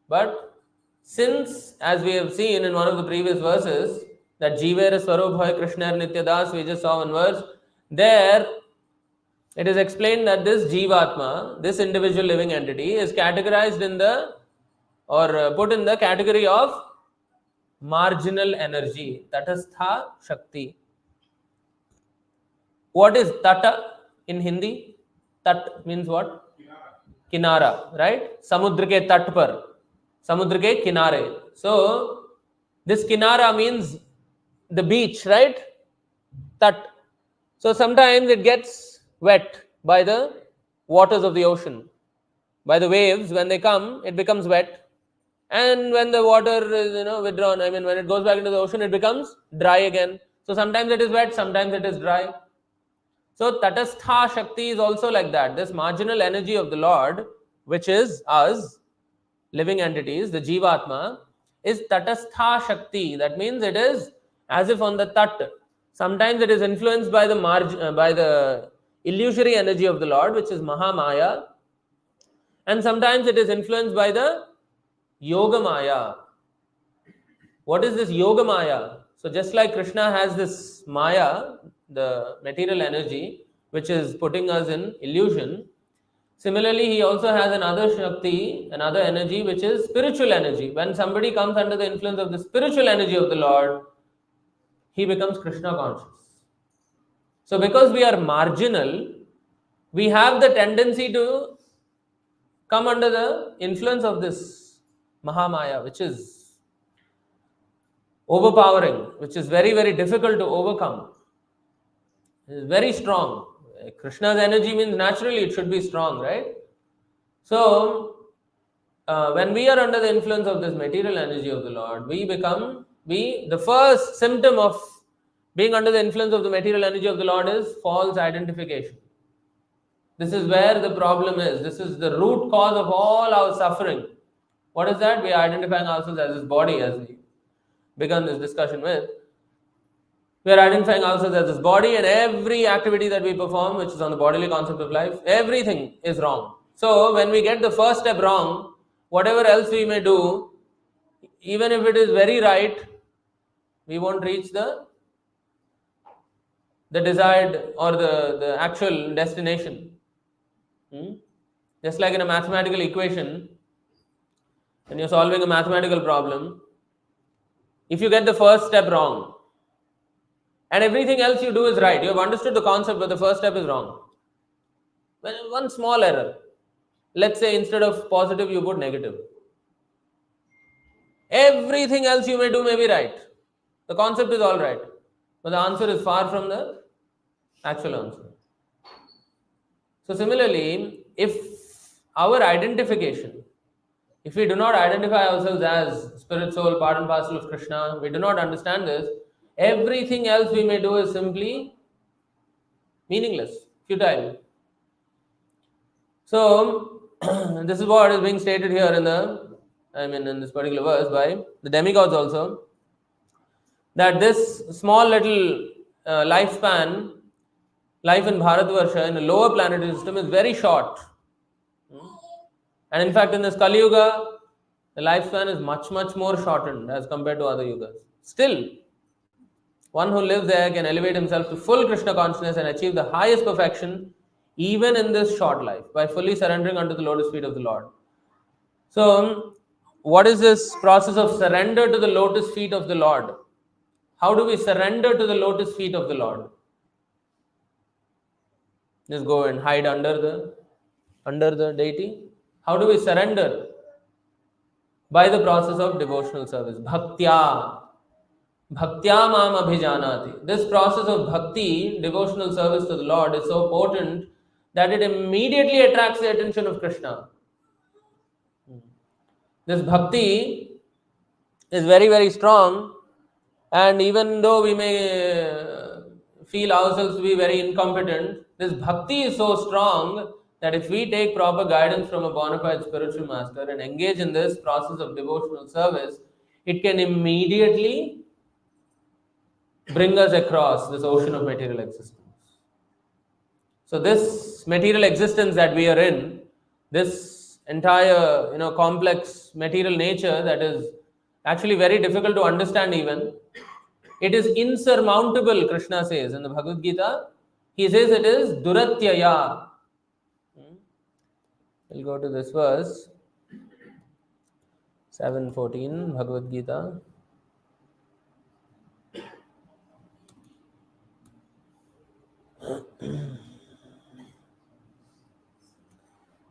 But since, as we have seen in one of the previous verses, that Jivera Swarubhaya Krishna Nityadas, we just saw one verse, there it is explained that this Jivatma, this individual living entity, is categorized in the, or put in the category of marginal energy, Tatastha Shakti. What is Tata in Hindi? Tat means what? Kinara, right? Samudra ke tat par. Samudra ke kinare. So, this kinara means the beach, right? Tat. So, sometimes it gets wet by the waters of the ocean. By the waves, when they come, it becomes wet. And when the water is, withdrawn, I mean, when it goes back into the ocean, it becomes dry again. So, sometimes it is wet, sometimes it is dry. So Tatastha Shakti is also like that. This marginal energy of the Lord, which is us, living entities, the Jivatma, is Tatastha Shakti. That means it is as if on the Tat. Sometimes it is influenced by the illusory energy of the Lord, which is Mahamaya, and sometimes it is influenced by the Yoga Maya. What is this Yoga Maya? So just like Krishna has this Maya, the material energy, which is putting us in illusion, similarly, he also has another Shakti, another energy, which is spiritual energy. When somebody comes under the influence of the spiritual energy of the Lord, he becomes Krishna conscious. So because we are marginal, we have the tendency to come under the influence of this Mahamaya, which is overpowering, which is very, very difficult to overcome. It is very strong. Krishna's energy means naturally it should be strong, right? So, when we are under the influence of this material energy of the Lord, the first symptom of being under the influence of the material energy of the Lord is false identification. This is where the problem is. This is the root cause of all our suffering. What is that? We are identifying ourselves as this body, as we began this discussion with. We are identifying ourselves as this body, and every activity that we perform, which is on the bodily concept of life, everything is wrong. So, when we get the first step wrong, whatever else we may do, even if it is very right, we won't reach the desired or the actual destination. Just like in a mathematical equation, when you're solving a mathematical problem, if you get the first step wrong, and everything else you do is right, you have understood the concept, but the first step is wrong. One small error. Let's say instead of positive, you put negative. Everything else you may do may be right. The concept is all right. But the answer is far from the actual answer. So similarly, if our identification, if we do not identify ourselves as spirit, soul, part and parcel of Krishna, we do not understand this, everything else we may do is simply meaningless, futile. So, this is what is being stated here in this particular verse by the demigods also, that this small little lifespan, life in Bharatvarsha, in a lower planetary system, is very short. And in fact, in this Kali Yuga, the lifespan is much, much more shortened as compared to other yugas. Still, one who lives there can elevate himself to full Krishna consciousness and achieve the highest perfection even in this short life by fully surrendering unto the lotus feet of the Lord. So, what is this process of surrender to the lotus feet of the Lord? How do we surrender to the lotus feet of the Lord? Just go and hide under the deity. How do we surrender? By the process of devotional service. Bhaktya. Bhaktya mam abhijanati. This process of bhakti, devotional service to the Lord, is so potent that it immediately attracts the attention of Krishna. This bhakti is very, very strong, and even though we may feel ourselves to be very incompetent, this bhakti is so strong that if we take proper guidance from a bona fide spiritual master and engage in this process of devotional service, it can immediately bring us across this ocean of material existence. So this material existence that we are in, this entire complex material nature that is actually very difficult to understand even, it is insurmountable, Krishna says in the Bhagavad Gita. He says it is duratyaya. We'll go to this verse, 7:14, Bhagavad Gita.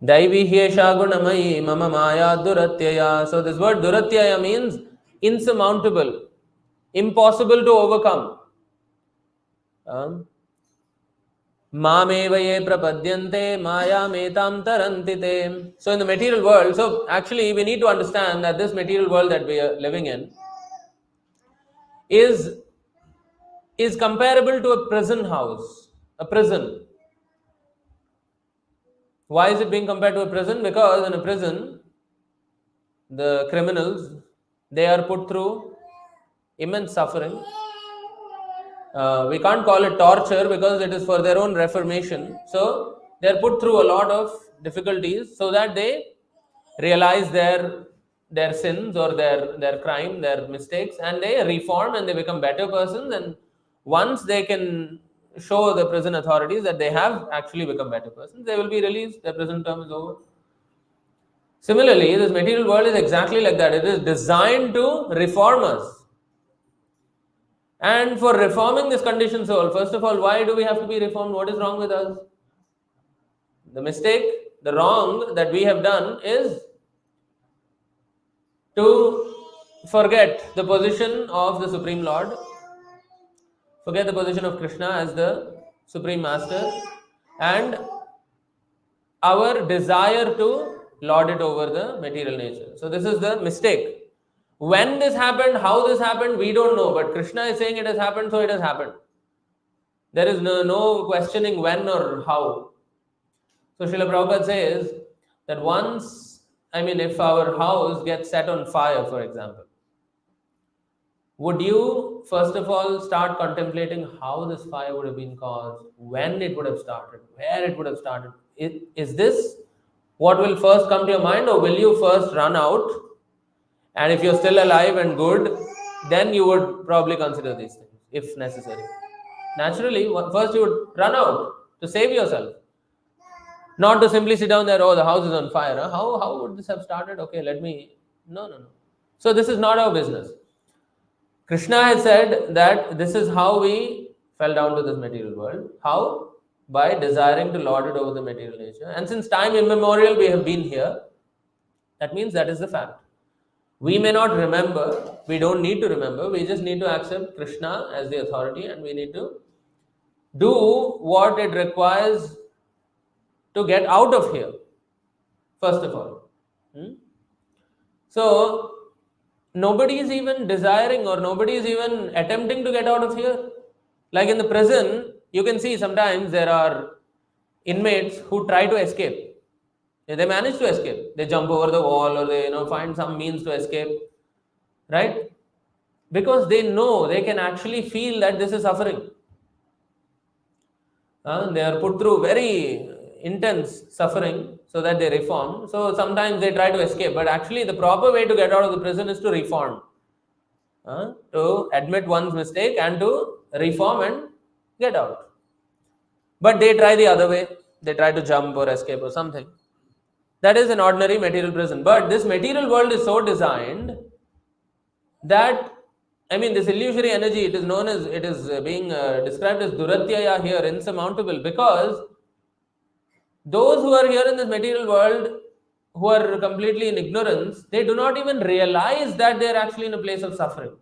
Daivi hyesha gunamayi mama maya duratyaya. So this word duratyaya means insurmountable, impossible to overcome. Mameva ye prapadyante maya metam tarantite. So in the material world, so actually we need to understand that this material world that we are living in is comparable to a prison house, a prison. Why is it being compared to a prison? Because in a prison, the criminals, they are put through immense suffering. We can't call it torture because it is for their own reformation. So they are put through a lot of difficulties so that they realize their sins or their crime, their mistakes, and they reform and they become better persons. And once they can show the prison authorities that they have actually become better persons, they will be released. Their prison term is over. Similarly, this material world is exactly like that. It is designed to reform us. And for reforming this conditioned soul, first of all, why do we have to be reformed? What is wrong with us? The mistake, the wrong that we have done is to forget the position of the Supreme Lord, forget the position of Krishna as the Supreme Master, and our desire to lord it over the material nature. So this is the mistake. When this happened, how this happened, we don't know. But Krishna is saying it has happened, so it has happened. There is no questioning when or how. So Srila Prabhupada says that if our house gets set on fire, for example, would you first of all start contemplating how this fire would have been caused, when it would have started, where it would have started? Is this what will first come to your mind, or will you first run out? And if you're still alive and good, then you would probably consider these things, if necessary. Naturally, first you would run out to save yourself. Not to simply sit down there, oh, the house is on fire. Huh? How would this have started? Okay, No. So this is not our business. Krishna has said that this is how we fell down to this material world. How? By desiring to lord it over the material nature. And since time immemorial we have been here, that means that is the fact. We may not remember, we don't need to remember, we just need to accept Krishna as the authority and we need to do what it requires to get out of here, first of all. So, nobody is even desiring or nobody is even attempting to get out of here. Like in the prison, you can see sometimes there are inmates who try to escape. They manage to escape. They jump over the wall or they find some means to escape. Right? Because they know, they can actually feel that this is suffering. They are put through very intense suffering so that they reform. So sometimes they try to escape, but actually the proper way to get out of the prison is to reform. To admit one's mistake and to reform and get out. But they try the other way. They try to jump or escape or something. That is an ordinary material prison. But this material world is so designed that, this illusory energy, it is being described as duratyaya here, insurmountable, because those who are here in this material world, who are completely in ignorance, they do not even realize that they are actually in a place of suffering.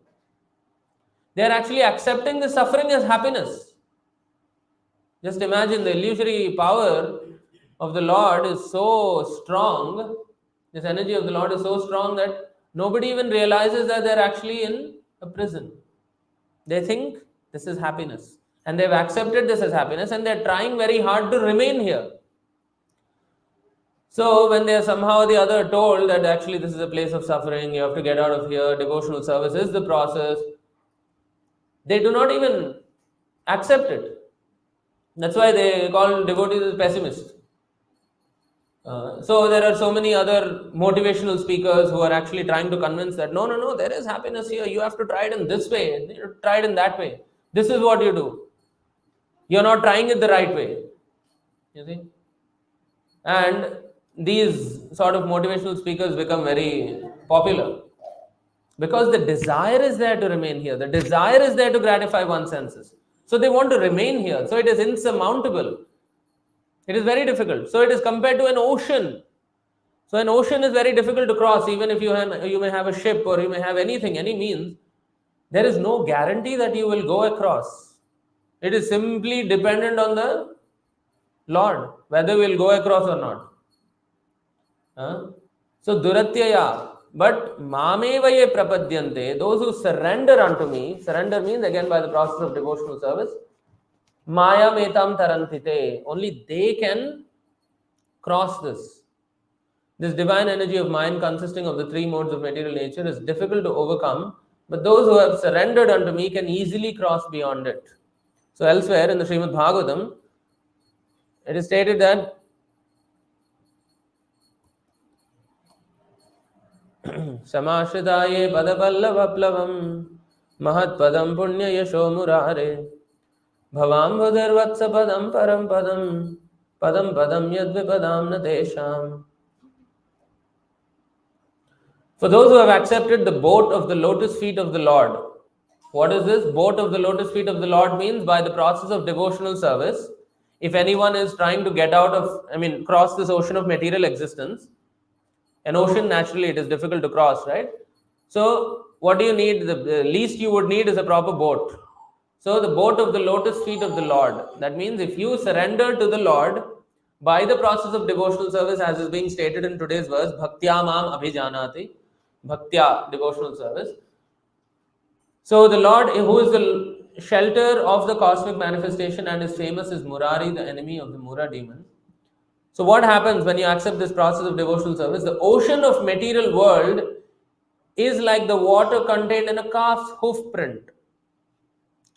They are actually accepting the suffering as happiness. Just imagine, the illusory power of the Lord is so strong, this energy of the Lord is so strong that nobody even realizes that they're actually in a prison. They think this is happiness and they've accepted this as happiness and they're trying very hard to remain here. So when they are somehow or the other told that actually this is a place of suffering, you have to get out of here, devotional service is the process, they do not even accept it. That's why they call devotees as pessimists. So there are so many other motivational speakers who are actually trying to convince that no, there is happiness here. You have to try it in this way, try it in that way. This is what you do. You're not trying it the right way. You see? And these sort of motivational speakers become very popular because the desire is there to remain here. The desire is there to gratify one's senses. So they want to remain here. So it is insurmountable. It is very difficult. So it is compared to an ocean. So an ocean is very difficult to cross, even if you may have a ship or you may have anything, any means. There is no guarantee that you will go across. It is simply dependent on the Lord, whether we will go across or not. So duratyaya, but mameva ye prapadyante, those who surrender unto me, surrender means again by the process of devotional service, maya metam tarantite, only they can cross this. This divine energy of mind consisting of the three modes of material nature is difficult to overcome, but those who have surrendered unto me can easily cross beyond it. So elsewhere in the Srimad Bhagavatam, it is stated that Samashridaye padapallavaplavam mahatpadam punya yasho murare bhavambhudarvatsa padam param padam padam padam yadvipadam natesham. For those who have accepted the boat of the lotus feet of the Lord. What is this? Boat of the lotus feet of the Lord means by the process of devotional service, if anyone is trying to get out of, cross this ocean of material existence, an ocean, naturally, it is difficult to cross, right? So, what do you need? The least you would need is a proper boat. So, the boat of the lotus feet of the Lord. That means if you surrender to the Lord by the process of devotional service, as is being stated in today's verse, Bhaktya Mam Abhijanati, Bhaktya, devotional service. So, the Lord, who is the shelter of the cosmic manifestation and is famous, is Murari, the enemy of the Mura demon. So what happens when you accept this process of devotional service? The ocean of material world is like the water contained in a calf's hoof print.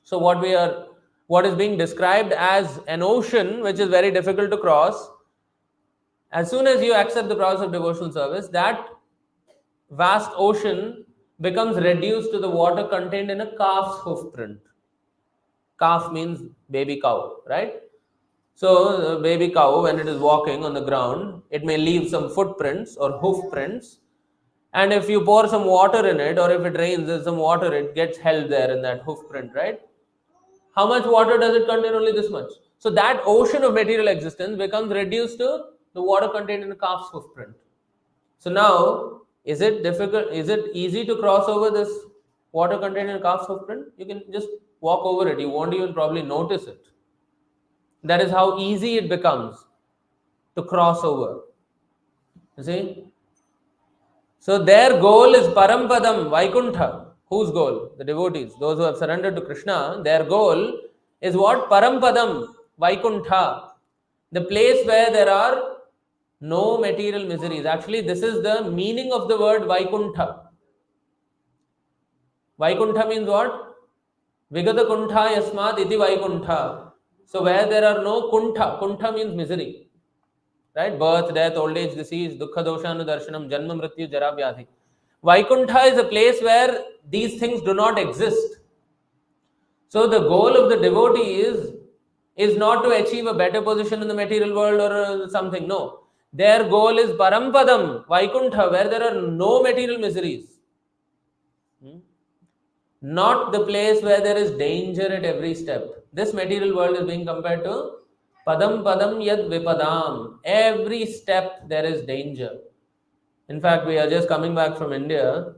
So what is being described as an ocean, which is very difficult to cross, as soon as you accept the process of devotional service, that vast ocean becomes reduced to the water contained in a calf's hoof print. Calf means baby cow, right? So, the baby cow, when it is walking on the ground, it may leave some footprints or hoof prints. And if you pour some water in it, or if it rains, there's some water, it gets held there in that hoof print, right? How much water does it contain? Only this much. So, that ocean of material existence becomes reduced to the water contained in a calf's hoof print. So, now, is it difficult? Is it easy to cross over this water contained in a calf's hoof print? You can just walk over it. You won't even probably notice it. That is how easy it becomes to cross over. You see? So their goal is Parampadam, Vaikuntha. Whose goal? The devotees. Those who have surrendered to Krishna, their goal is what? Parampadam, Vaikuntha. The place where there are no material miseries. Actually, this is the meaning of the word Vaikuntha. Vaikuntha means what? Vigata kuntha yasmat iti Vaikuntha. So where there are no kuntha, kuntha means misery, right? Birth, death, old age, disease, dukkha, dosha, anudarshanam, janma, mrityu, jara, vyadhi. Vaikuntha is a place where these things do not exist. So the goal of the devotee is not to achieve a better position in the material world or something. No. Their goal is Parampadam, Vaikuntha, where there are no material miseries. Not the place where there is danger at every step. This material world is being compared to Padam Padam Yad Vipadam. Every step there is danger. In fact, we are just coming back from India,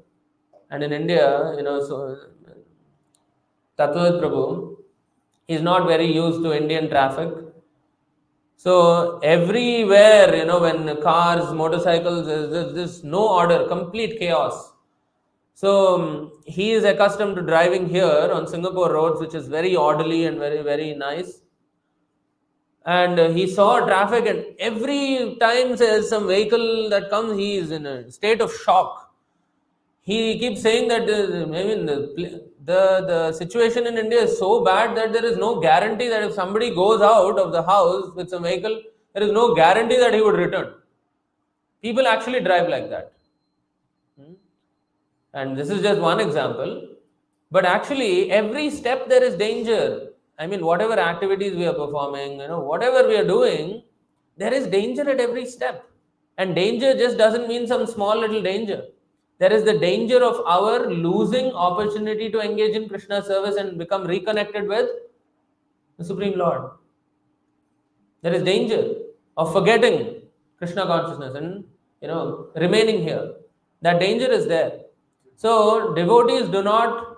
and in India, so Tattvavid Prabhu is not very used to Indian traffic. So everywhere, when cars, motorcycles, there's no order, complete chaos. So he is accustomed to driving here on Singapore roads, which is very orderly and very, very nice. And he saw traffic, and every time there's some vehicle that comes, he is in a state of shock. He keeps saying that the situation in India is so bad that there is no guarantee that if somebody goes out of the house with some vehicle, there is no guarantee that he would return. People actually drive like that. And this is just one example. But actually, every step there is danger. Whatever activities we are performing, whatever we are doing, there is danger at every step. And danger just doesn't mean some small little danger. There is the danger of our losing opportunity to engage in Krishna service and become reconnected with the Supreme Lord. There is danger. of forgetting Krishna consciousness and remaining here. That danger is there. So devotees do not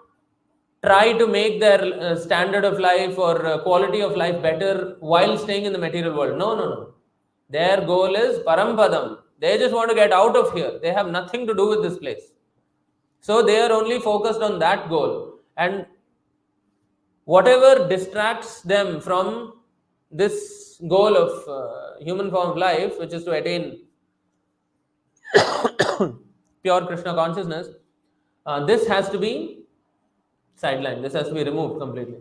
try to make their standard of life or quality of life better while staying in the material world. No, no, no. Their goal is Parampadam. They just want to get out of here. They have nothing to do with this place. So they are only focused on that goal. And whatever distracts them from this goal of human form of life, which is to attain pure Krishna consciousness, this has to be sidelined. This has to be removed completely.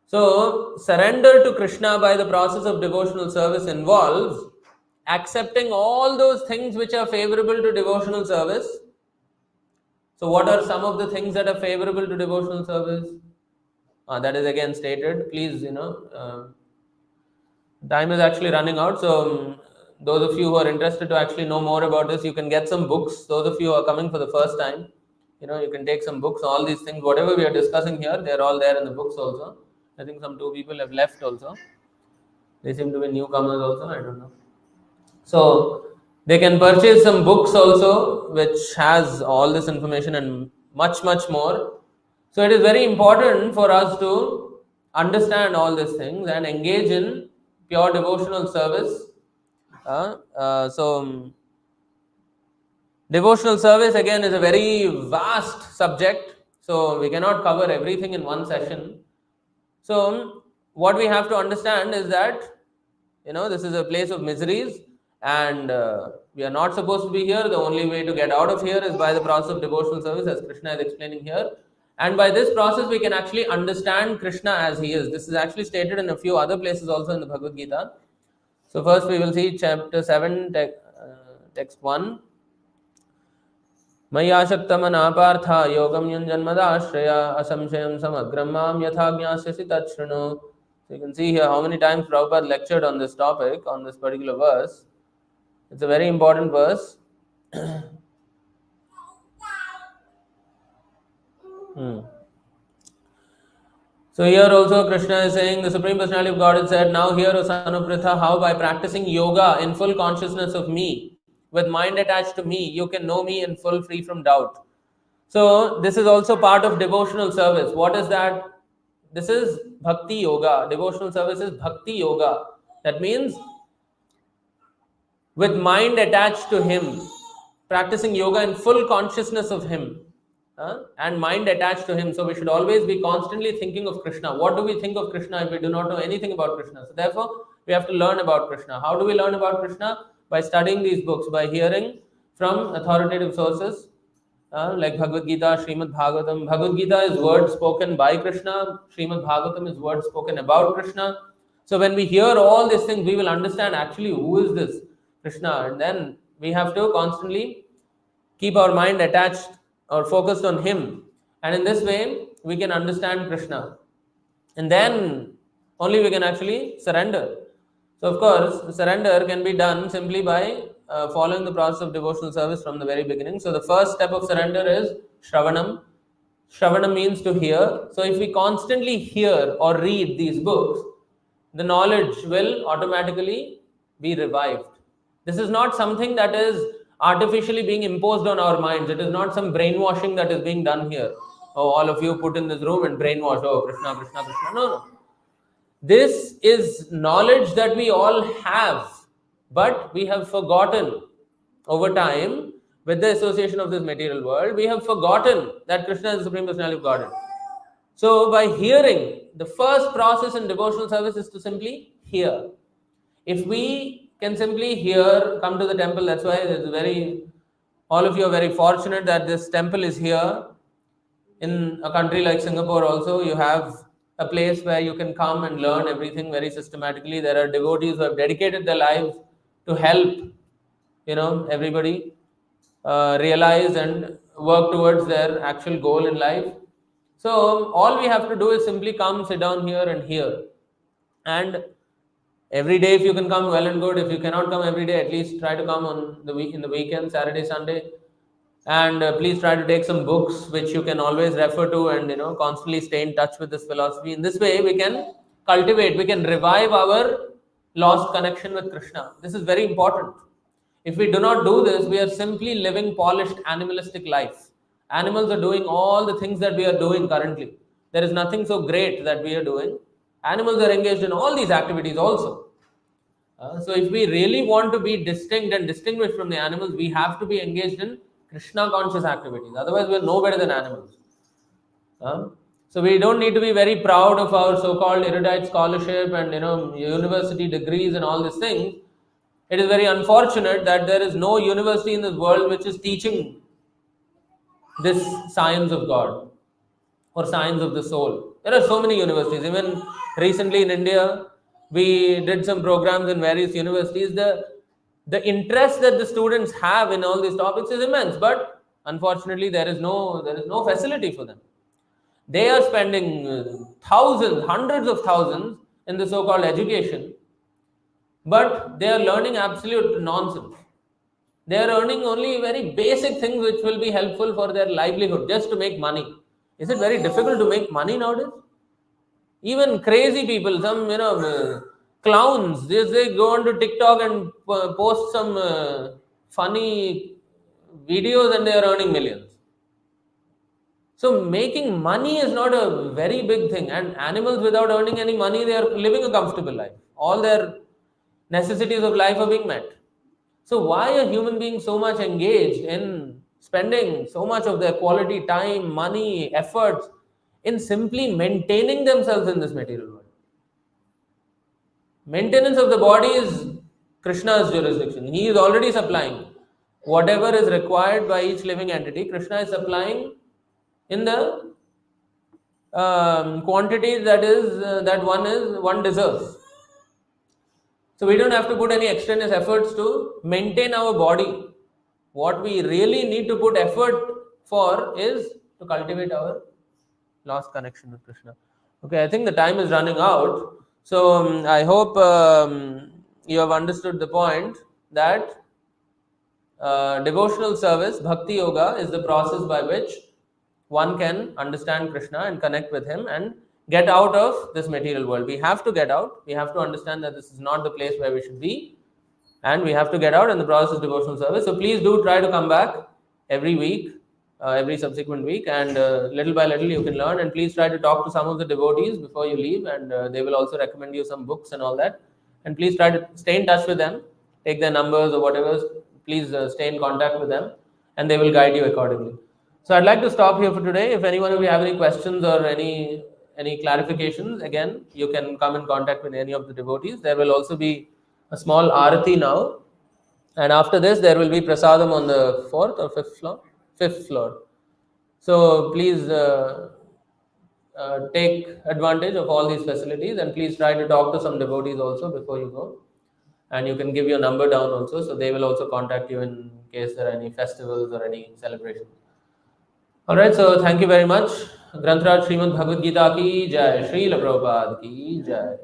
So, surrender to Krishna by the process of devotional service involves accepting all those things which are favorable to devotional service. So, what are some of the things that are favorable to devotional service? That is again stated. Please, time is actually running out. So, those of you who are interested to actually know more about this, you can get some books. Those of you who are coming for the first time, you can take some books. All these things, whatever we are discussing here, they are all there in the books also. I think some 2 people have left also. They seem to be newcomers also. I don't know. So they can purchase some books also, which has all this information and much, much more. So it is very important for us to understand all these things and engage in pure devotional service. Devotional service again is a very vast subject, so we cannot cover everything in one session. So what we have to understand is that this is a place of miseries, and we are not supposed to be here. The only way to get out of here is by the process of devotional service, as Krishna is explaining here. And by this process, we can actually understand Krishna as he is. This is actually stated in a few other places also in the Bhagavad Gita. So first we will see chapter 7, text 1. Mayashaktamana partha yogam yunjanmadashraya asamshayam samagram mam yatha jnāsyasi tachrunu. So you can see here how many times Prabhupada lectured on this topic, on this particular verse. It's a very important verse. So here also Krishna is saying, the Supreme Personality of Godhead said, now hear, O son of Pritha, how by practicing yoga in full consciousness of me, with mind attached to me, you can know me in full, free from doubt. So this is also part of devotional service. What is that? This is bhakti yoga. Devotional service is bhakti yoga. That means with mind attached to him, practicing yoga in full consciousness of him, and mind attached to him. So we should always be constantly thinking of Krishna. What do we think of Krishna if we do not know anything about Krishna? So therefore, we have to learn about Krishna. How do we learn about Krishna? By studying these books, by hearing from authoritative sources like Bhagavad Gita, Srimad Bhagavatam. Bhagavad Gita is word spoken by Krishna. Srimad Bhagavatam is word spoken about Krishna. So when we hear all these things, we will understand actually who is this Krishna. And then we have to constantly keep our mind attached or focused on him. And in this way, we can understand Krishna. And then only we can actually surrender. So of course, surrender can be done simply by following the process of devotional service from the very beginning. So the first step of surrender is Shravanam. Shravanam means to hear. So if we constantly hear or read these books, the knowledge will automatically be revived. This is not something that is artificially being imposed on our minds. It is not some brainwashing that is being done here. Oh, all of you put in this room and brainwash. Oh, Krishna, Krishna, Krishna. No, no. This is knowledge that we all have, but we have forgotten over time with the association of this material world. We have forgotten that Krishna is the Supreme Personality of Godhead. So by hearing, the first process in devotional service is to simply hear. If we can simply hear, come to the temple, that's why all of you are very fortunate that this temple is here. In a country like Singapore also, you have a place where you can come and learn everything very systematically. There are devotees who have dedicated their lives to help, everybody realize and work towards their actual goal in life. So all we have to do is simply come, sit down here and hear. And every day, if you can come, well and good. If you cannot come every day, at least try to come on the week, in the weekend, Saturday, Sunday. And please try to take some books which you can always refer to and constantly stay in touch with this philosophy. In this way, we can cultivate, we can revive our lost connection with Krishna. This is very important. If we do not do this, we are simply living polished animalistic life. Animals are doing all the things that we are doing currently. There is nothing so great that we are doing. Animals are engaged in all these activities also. So if we really want to be distinct and distinguished from the animals, we have to be engaged in Krishna conscious activities. Otherwise, we are no better than animals. So we don't need to be very proud of our so-called erudite scholarship and university degrees and all these things. It is very unfortunate that there is no university in this world which is teaching this science of God or science of the soul. There are so many universities. Even recently in India, we did some programs in various universities. The interest that the students have in all these topics is immense, but unfortunately there is no facility for them. They are spending thousands, hundreds of thousands in the so-called education, but they are learning absolute nonsense. They are earning only very basic things which will be helpful for their livelihood, just to make money. Is it very difficult to make money nowadays? Even crazy people, some clowns, they go on to TikTok and post some funny videos and they are earning millions. So making money is not a very big thing, and animals without earning any money, they are living a comfortable life. All their necessities of life are being met. So why are human beings so much engaged in spending so much of their quality time, money, efforts in simply maintaining themselves in this material world? Maintenance of the body is Krishna's jurisdiction. He is already supplying whatever is required by each living entity. Krishna is supplying in the quantity that one deserves. So we don't have to put any extraneous efforts to maintain our body. What we really need to put effort for is to cultivate our lost connection with Krishna. Okay, I think the time is running out. So I hope you have understood the point that devotional service, bhakti yoga, is the process by which one can understand Krishna and connect with him and get out of this material world. We have to get out. We have to understand that this is not the place where we should be, and we have to get out, and the process is devotional service. So please do try to come back every week, every subsequent week, and little by little you can learn. And please try to talk to some of the devotees before you leave, and they will also recommend you some books and all that. And please try to stay in touch with them, take their numbers or whatever. Please stay in contact with them, and they will guide you accordingly. So I'd like to stop here for today. If anyone of you have any questions or any clarifications, again, you can come in contact with any of the devotees. There will also be a small arati now, and after this there will be prasadam on the 4th or 5th floor? 5th floor. So please take advantage of all these facilities, and please try to talk to some devotees also before you go. And you can give your number down also, so they will also contact you in case there are any festivals or any celebrations. Alright, so thank you very much. Granth Raj Srimad Bhagavad Gita ki jai, Srila Prabhupada ki jai.